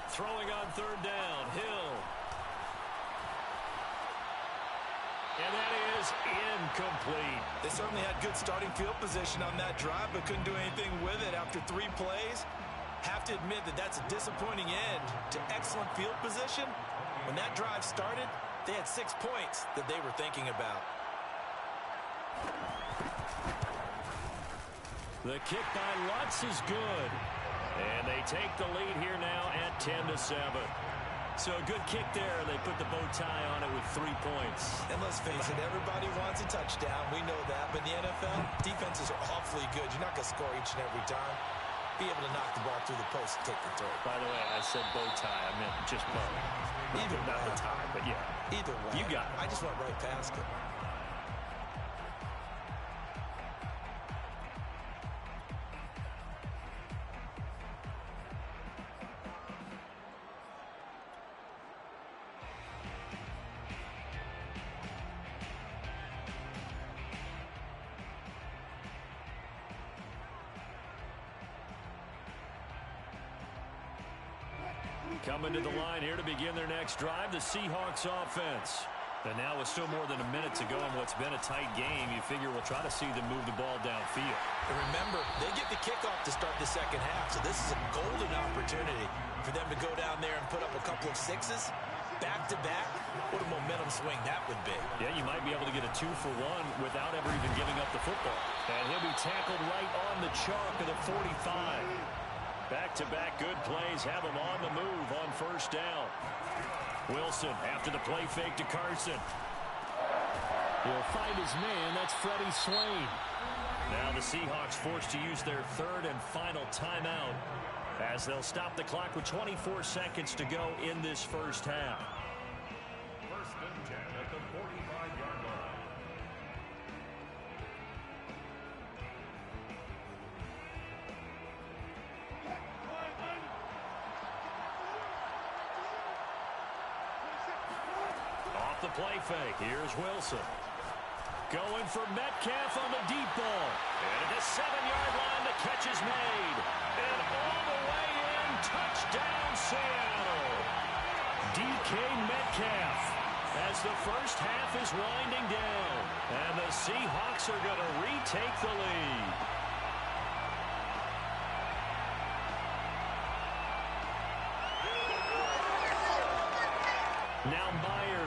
Throwing on 3rd down, Hill. And that is incomplete. They certainly had good starting field position on that drive, but couldn't do anything with it after 3 plays. Have to admit that that's a disappointing end to excellent field position. When that drive started, they had 6 points that they were thinking about. The kick by Lutz is good. And they take the lead here now at 10-7. So a good kick there. They put the bow tie on it with 3 points. And let's face it, everybody wants a touchdown. We know that. But in the NFL, defenses are awfully good. You're not going to score each and every time. Be able to knock the ball through the post and take the throw. By the way, I said bow tie. I meant just bow. Either not way. the tie, but yeah. Either way. You got it. I just went right past it. Coming to the line here to begin their next drive, the Seahawks offense. And now with still more than a minute to go in what's been a tight game, you figure we'll try to see them move the ball downfield. And remember, they get the kickoff to start the second half, so this is a golden opportunity for them to go down there and put up a couple of 6s. Back-to-back, what a momentum swing that would be. Yeah, you might be able to get a 2-for-1 without ever even giving up the football. And he'll be tackled right on the chalk of the 45. Back-to-back good plays have him on the move on first down. Wilson after the play fake to Carson. He'll find his man. That's Freddie Swain. Now the Seahawks forced to use their 3rd and final timeout as they'll stop the clock with 24 seconds to go in this first half. 1st and 10 at the 45-yard line. Off the play fake, here's Wilson. Going for Metcalf on the deep ball. And at the 7-yard line, the catch is made. And all the way in, touchdown Seattle. DK Metcalf as the first half is winding down. And the Seahawks are going to retake the lead.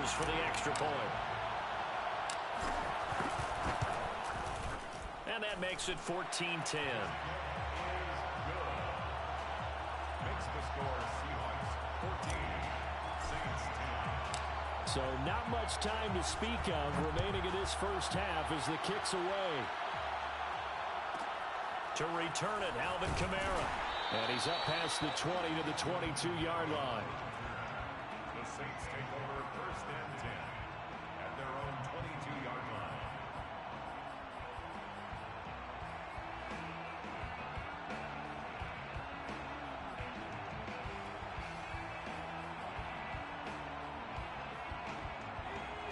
goes for the extra point. And that makes it 14-10. Makes the score Seahawks 14, Saints 10. So not much time to speak of remaining in this first half as the kick's away. To return it, Alvin Kamara. And he's up past the 20 to the 22-yard line. The Saints take over first and 10 at their own 22-yard line.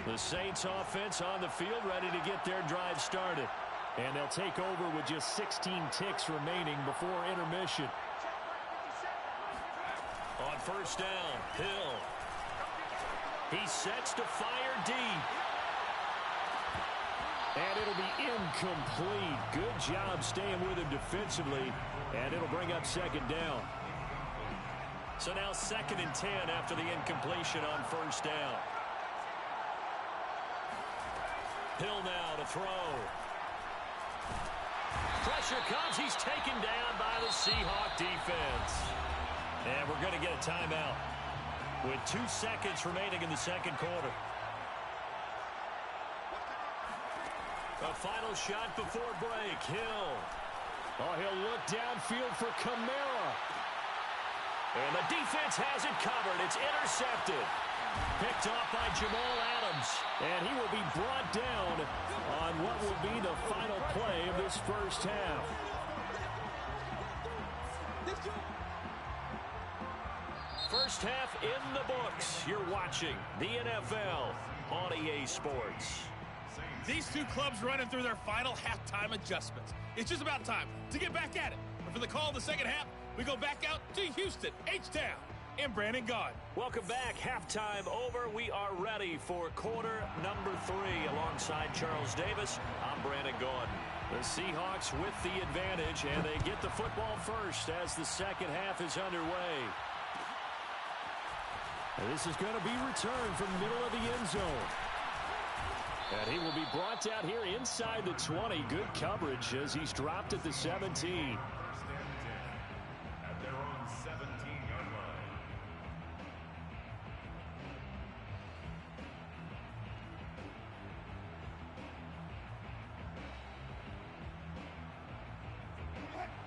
The Saints offense on the field ready to get their drive started. And they'll take over with just 16 ticks remaining before intermission. On first down, Hill. He sets to fire deep. And it'll be incomplete. Good job staying with him defensively. And it'll bring up second down. So now 2nd and 10 after the incompletion on first down. Hill now to throw. Pressure comes. He's taken down by the Seahawk defense. And we're going to get a timeout with 2 seconds remaining in the second quarter. A final shot before break. Hill. Oh, he'll look downfield for Kamara. And the defense has it covered. It's intercepted. Picked off by Jamal Adams. And he will be brought down on what will be the final play of this first half. First half in the books. You're watching the NFL on EA Sports. These two clubs running through their final halftime adjustments. It's just about time to get back at it. But for the call of the second half, we go back out to Houston, H-Town, and Brandon Gaudin. Welcome back. Halftime over. We are ready for quarter number 3. Alongside Charles Davis, I'm Brandon Gaudin. The Seahawks with the advantage, and they get the football first as the second half is underway. And this is going to be returned from the middle of the end zone. And he will be brought down here inside the 20. Good coverage as he's dropped at the 17. First and 10 at their own 17-yard line.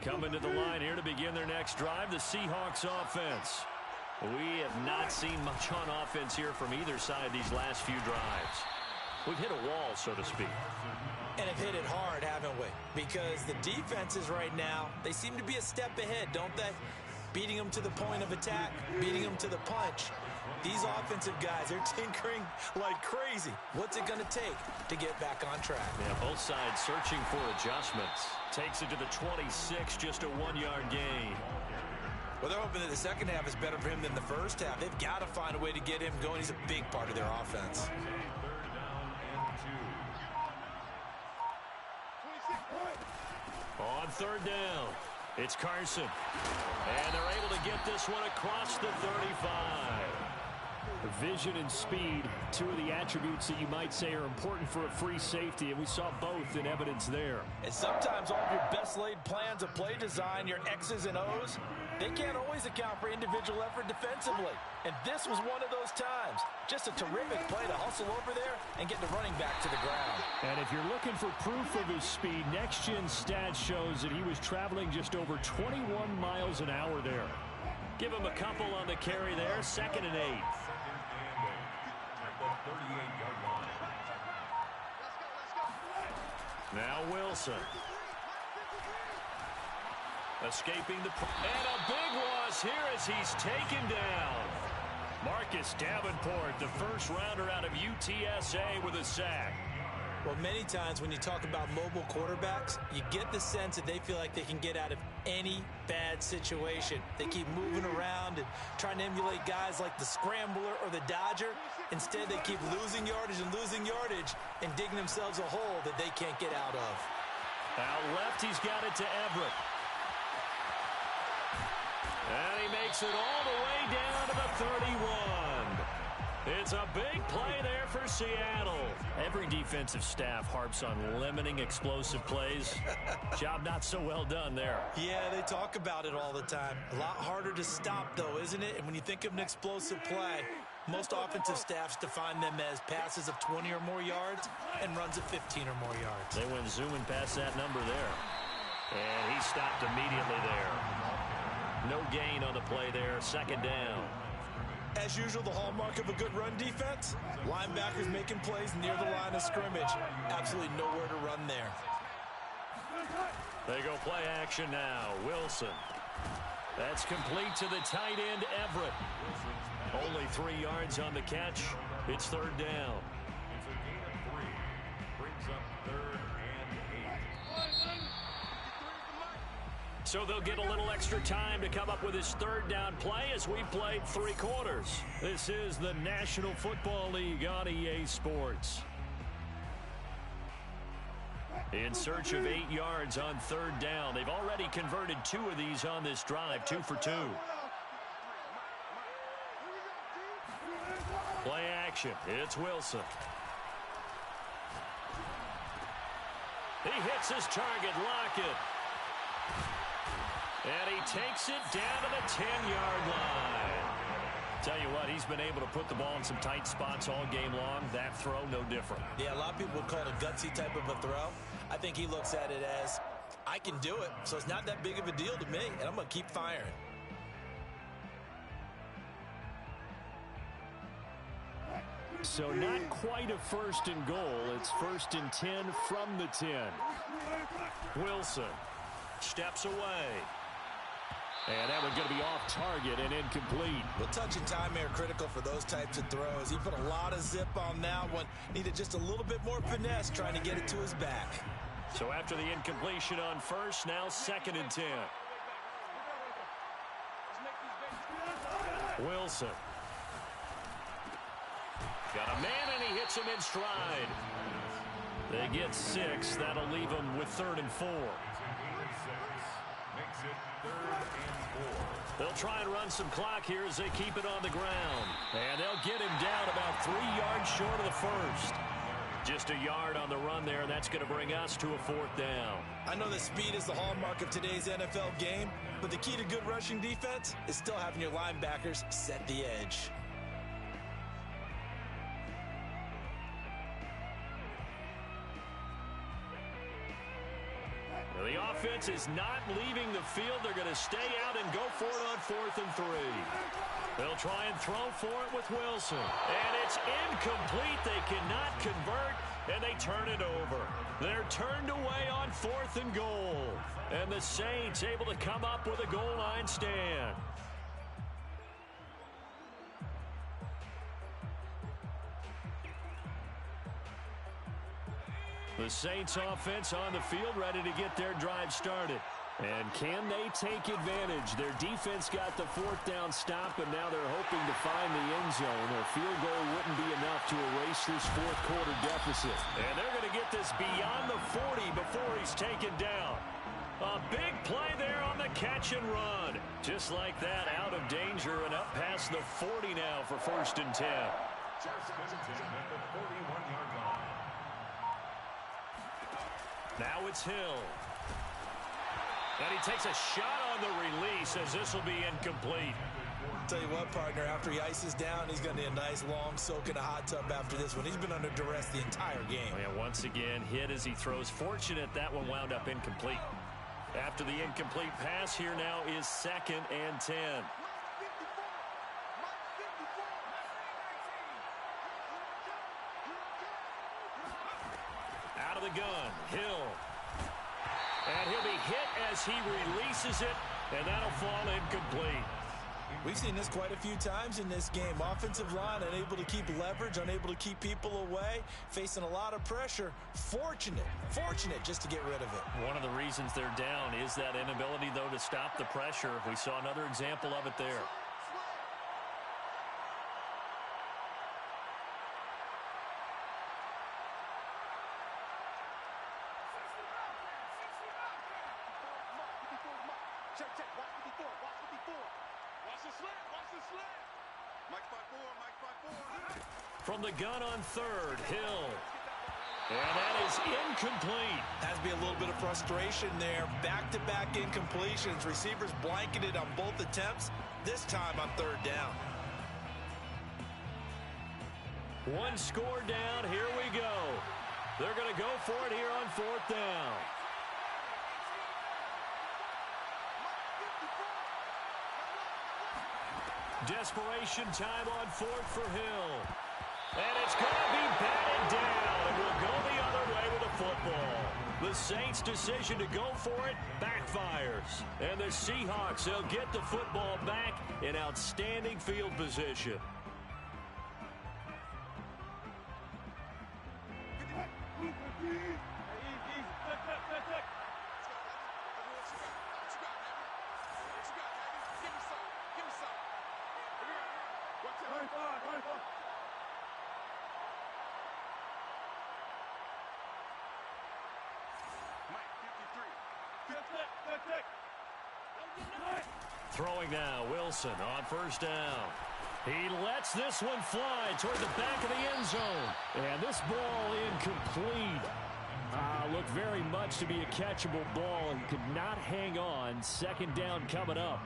Coming to the line here to begin their next drive, the Seahawks offense. We have not seen much on offense here from either side these last few drives. We've hit a wall, so to speak. And have hit it hard, haven't we? Because the defenses right now, they seem to be a step ahead, don't they? Beating them to the point of attack, beating them to the punch. These offensive guys, they're tinkering like crazy. What's it going to take to get back on track? Yeah, both sides searching for adjustments. Takes it to the 26, just a 1-yard gain. Well, they're hoping that the second half is better for him than the first half. They've got to find a way to get him going. He's a big part of their offense. Third down and 2. On third down, it's Carson. And they're able to get this one across the 35. Vision and speed, two of the attributes that you might say are important for a free safety, and we saw both in evidence there. And sometimes all of your best laid plans of play design, your X's and O's, they can't always account for individual effort defensively. And this was one of those times. Just a terrific play to hustle over there and get the running back to the ground. And if you're looking for proof of his speed, Next Gen Stats shows that he was traveling just over 21 miles an hour there. Give him a couple on the carry there, 2nd and 8. At the 38-yard line. Now Wilson. Escaping the... And a big loss here as he's taken down. Marcus Davenport, the first rounder out of UTSA with a sack. Well, many times when you talk about mobile quarterbacks, you get the sense that they feel like they can get out of any bad situation. They keep moving around and trying to emulate guys like the scrambler or the dodger. Instead, they keep losing yardage and digging themselves a hole that they can't get out of. Out left, he's got it to Everett. And he makes it all the way down to the 31. It's a big play there for Seattle. Every defensive staff harps on limiting explosive plays. Job not so well done there. Yeah, they talk about it all the time. A lot harder to stop, though, isn't it? And when you think of an explosive play, most offensive staffs define them as passes of 20 or more yards and runs of 15 or more yards. They went zooming past that number there. And he stopped immediately there. No gain on the play there. Second down. As usual, the hallmark of a good run defense, linebackers making plays near the line of scrimmage. Absolutely nowhere to run there. They go play action now. Wilson. That's complete to the tight end, Everett. Only 3 yards on the catch. It's third down. It's a gain of 3. Brings up 3rd and 8. So they'll get a little extra time to come up with his third down play as we played 3 quarters. This is the National Football League on EA Sports. In search of 8 yards on third down. They've already converted 2 of these on this drive, 2 for 2. Play action. It's Wilson. He hits his target, Lockett. And he takes it down to the 10-yard line. Tell you what, he's been able to put the ball in some tight spots all game long. That throw, no different. Yeah, a lot of people would call it a gutsy type of a throw. I think he looks at it as, I can do it, so it's not that big of a deal to me, and I'm going to keep firing. So not quite a first and goal. It's 1st and 10 from the 10. Wilson steps away. And that one's going to be off target and incomplete. Well, touch and timing are critical for those types of throws. He put a lot of zip on that one. Needed just a little bit more finesse trying to get it to his back. So after the incompletion on first, now 2nd and 10. Wilson. Got a man, and he hits him in stride. They get 6. That'll leave them with 3rd and 4. Makes it 3rd and 4. They'll try and run some clock here as they keep it on the ground. And they'll get him down about 3 yards short of the first. Just a yard on the run there, and that's going to bring us to a 4th down. I know that speed is the hallmark of today's NFL game, but the key to good rushing defense is still having your linebackers set the edge. The offense is not leaving the field. They're going to stay out and go for it on 4th and 3. They'll try and throw for it with Wilson. And it's incomplete. They cannot convert, and they turn it over. They're turned away on 4th and goal. And the Saints able to come up with a goal line stand. The Saints offense on the field ready to get their drive started. And can they take advantage? Their defense got the 4th down stop, and now they're hoping to find the end zone. A field goal wouldn't be enough to erase this 4th quarter deficit. And they're going to get this beyond the 40 before he's taken down. A big play there on the catch and run. Just like that, out of danger and up past the 40 now for 1st and 10. First and 10 at the 41-yard line. Now it's Hill. And he takes a shot on the release as this will be incomplete. Tell you what, partner, after he ices down, he's going to need a nice long soak in a hot tub after this one. He's been under duress the entire game. Oh, yeah, once again, hit as he throws. Fortunate that one wound up incomplete. After the incomplete pass, here now is 2nd and 10. Out of the gun, Hill. And he'll be hit as he releases it, and that'll fall incomplete. We've seen this quite a few times in this game. Offensive line unable to keep leverage, unable to keep people away, facing a lot of pressure. Fortunate just to get rid of it. One of the reasons they're down is that inability, though, to stop the pressure. We saw another example of it there. From the gun on third, Hill. And that is incomplete. Has to be a little bit of frustration there. Back-to-back incompletions. Receivers blanketed on both attempts, this time on third down. One score down. Here we go. They're going to go for it here on fourth down. Desperation time on fourth for Hill. And it's going to be batted down. And we'll go the other way with the football. The Saints' decision to go for it backfires. And the Seahawks, they'll get the football back in outstanding field position. Throwing now, Wilson on first down. He lets this one fly toward the back of the end zone. And this ball incomplete. Looked very much to be a catchable ball and could not hang on. Second down coming up.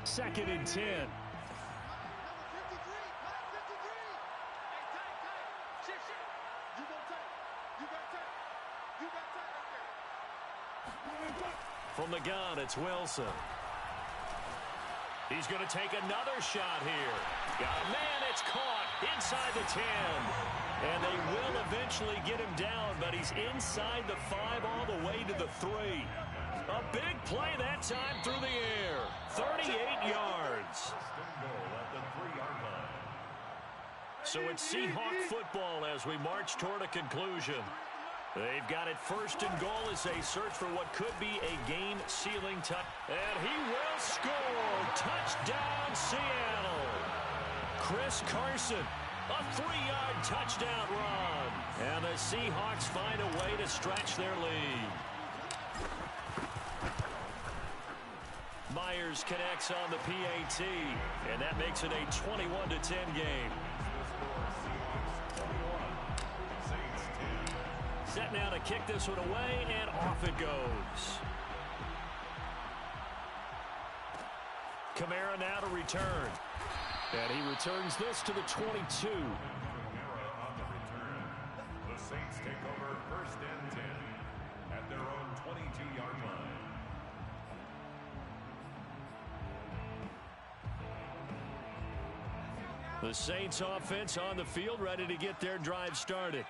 2nd and 10. From the gun, it's Wilson. He's going to take another shot here. Man, it's caught inside the 10. And they will eventually get him down, but he's inside the 5 all the way to the 3. A big play that time through the air. 38 yards. So it's Seahawk football as we march toward a conclusion. They've got it 1st and goal as they search for what could be a game-sealing touch. And he will score. Touchdown, Seattle. Chris Carson, a 3-yard touchdown run. And the Seahawks find a way to stretch their lead. Myers connects on the PAT, and that makes it a 21-10 game. Set now to kick this one away, and off it goes. Kamara now to return. And he returns this to the 22. Kamara on the return. The Saints take over 1st and 10 at their own 22-yard line. The Saints offense on the field, ready to get their drive started.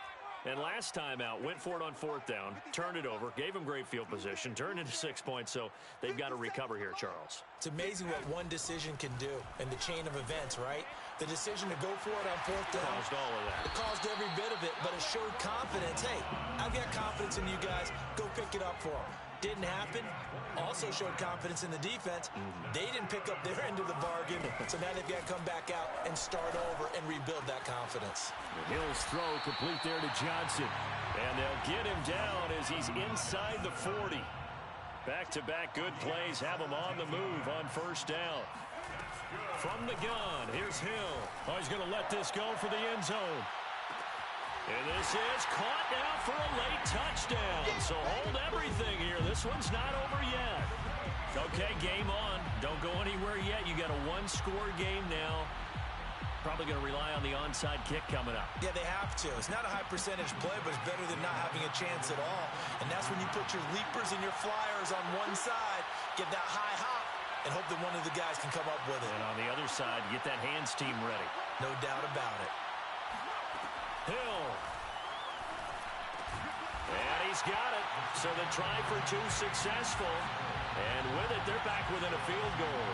And last time out, went for it on 4th down, turned it over, gave them great field position, turned into 6 points, so they've got to recover here, Charles. It's amazing what one decision can do in the chain of events, right? The decision to go for it on 4th down. Caused all of that. It caused every bit of it, but it showed confidence. Hey, I've got confidence in you guys. Go pick it up for them. Didn't happen. Also showed confidence in the defense. They didn't pick up their end of the bargain, so now they've got to come back out and start over and rebuild that confidence. Hill's throw complete there to Johnson. And they'll get him down as he's inside the 40. Back-to-back good plays have him on the move on 1st down. From the gun, here's Hill. Oh, he's going to let this go for the end zone. And this is caught now for a late touchdown. So hold everything here. This one's not over yet. Okay, game on. Don't go anywhere yet. You got a 1-score game now. Probably going to rely on the onside kick coming up. Yeah, they have to. It's not a high percentage play, but it's better than not having a chance at all. And that's when you put your leapers and your flyers on one side, get that high hop, and hope that one of the guys can come up with it. And on the other side, get that hands team ready. No doubt about it. Hill. And he's got it. So the try for 2 successful. And with it, they're back within a field goal.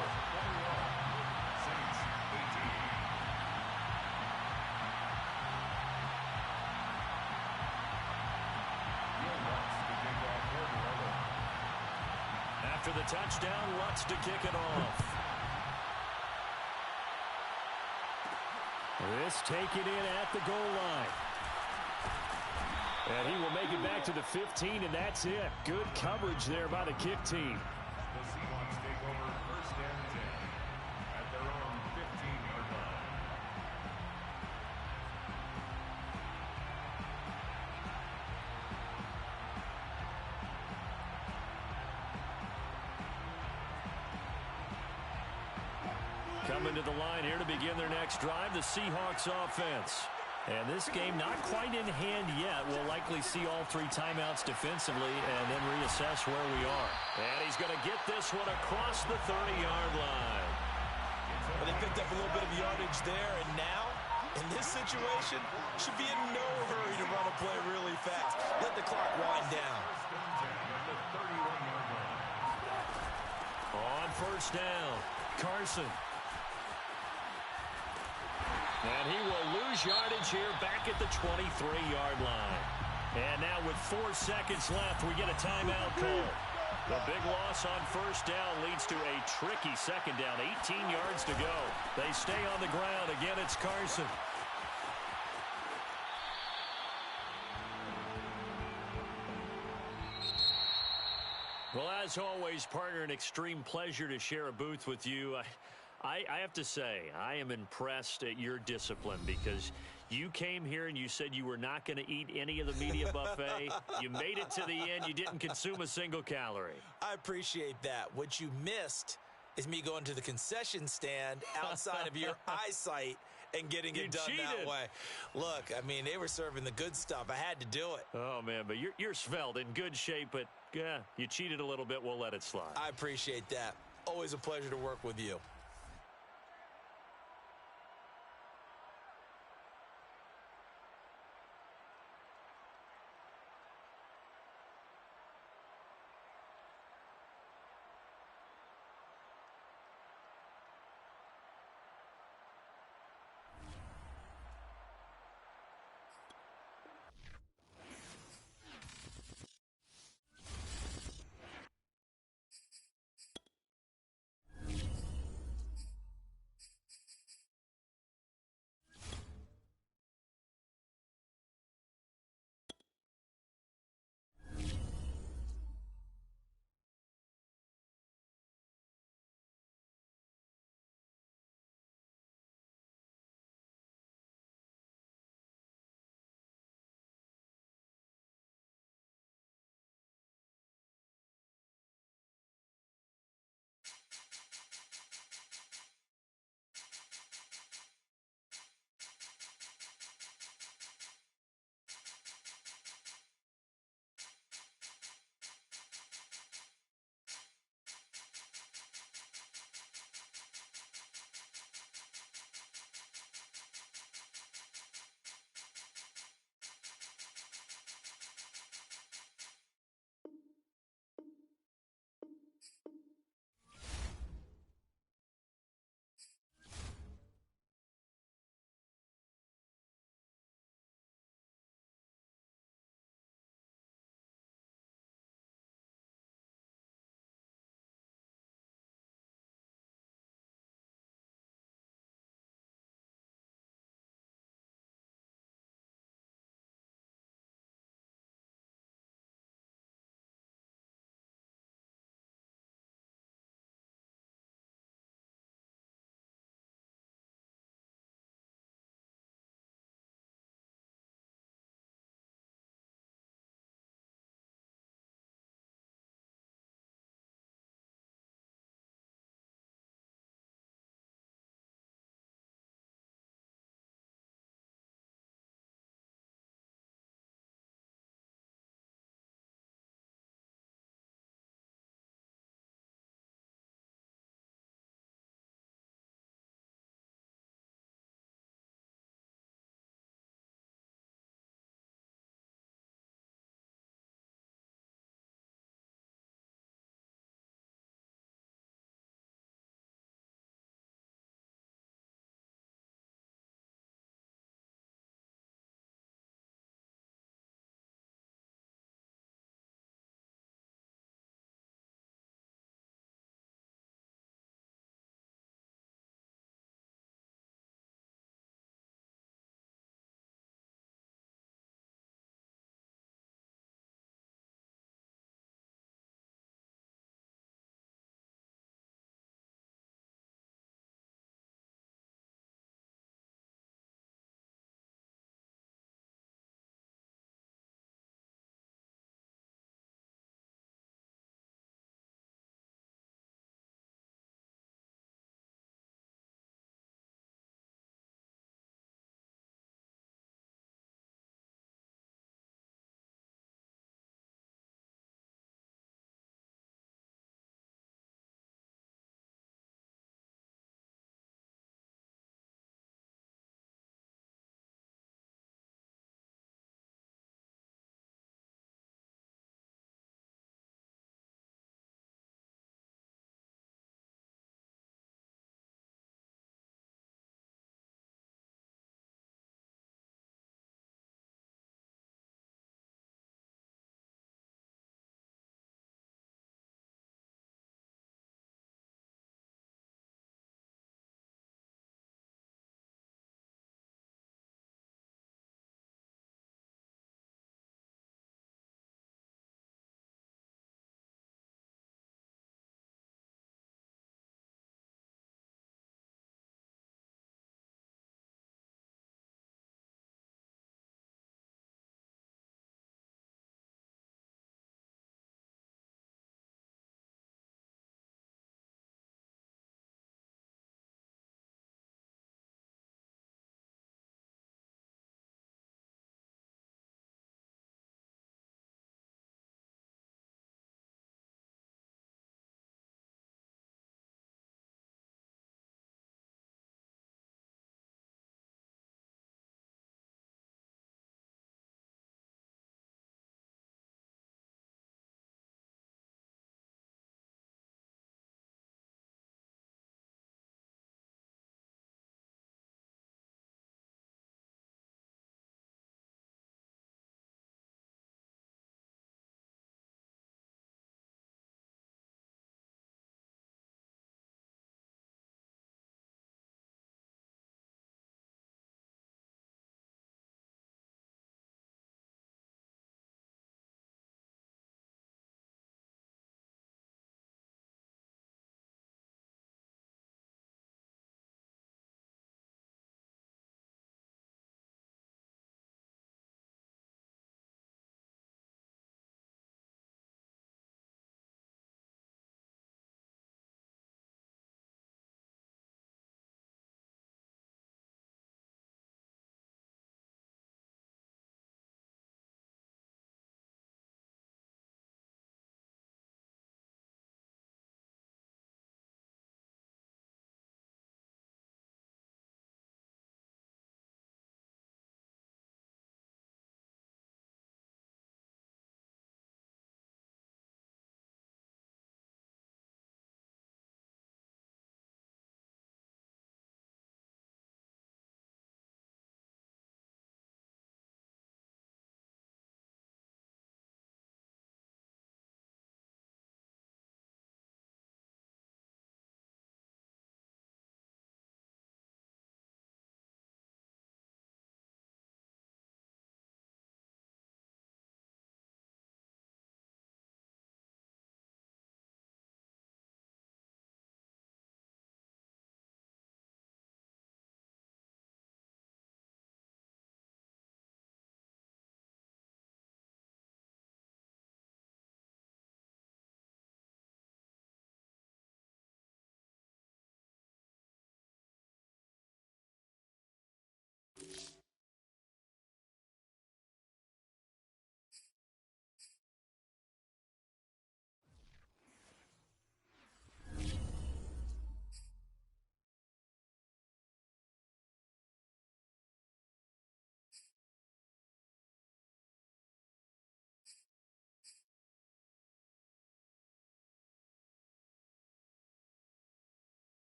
After the touchdown, Lutz to kick it off. This taken in at the goal line. And he will make it back to the 15, and that's it. Good coverage there by the kick team. The Seahawks take over 1st and 10 at their own 15-yard line. coming to the line here to begin their next drive, the Seahawks offense. And this game not quite in hand yet. We'll likely see all 3 timeouts defensively and then reassess where we are. And he's going to get this one across the 30-yard line. Well, they picked up a little bit of yardage there, and now, in this situation, should be in no hurry to run a play really fast. Let the clock wind down. On first down, Carson. And he will lose yardage here back at the 23-yard line. And now with 4 seconds left, we get a timeout call. The big loss on first down leads to a tricky second down. 18 yards to go. They stay on the ground. Again, it's Carson. Well, as always, partner, an extreme pleasure to share a booth with you. I have to say, I am impressed at your discipline because you came here and you said you were not going to eat any of the media buffet. You made it to the end. You didn't consume a single calorie. I appreciate that. What you missed is me going to the concession stand outside of your eyesight and getting it done that way. Look, I mean, they were serving the good stuff. I had to do it. Oh, man, but you're svelte, in good shape, but yeah, you cheated a little bit. We'll let it slide. I appreciate that. Always a pleasure to work with you.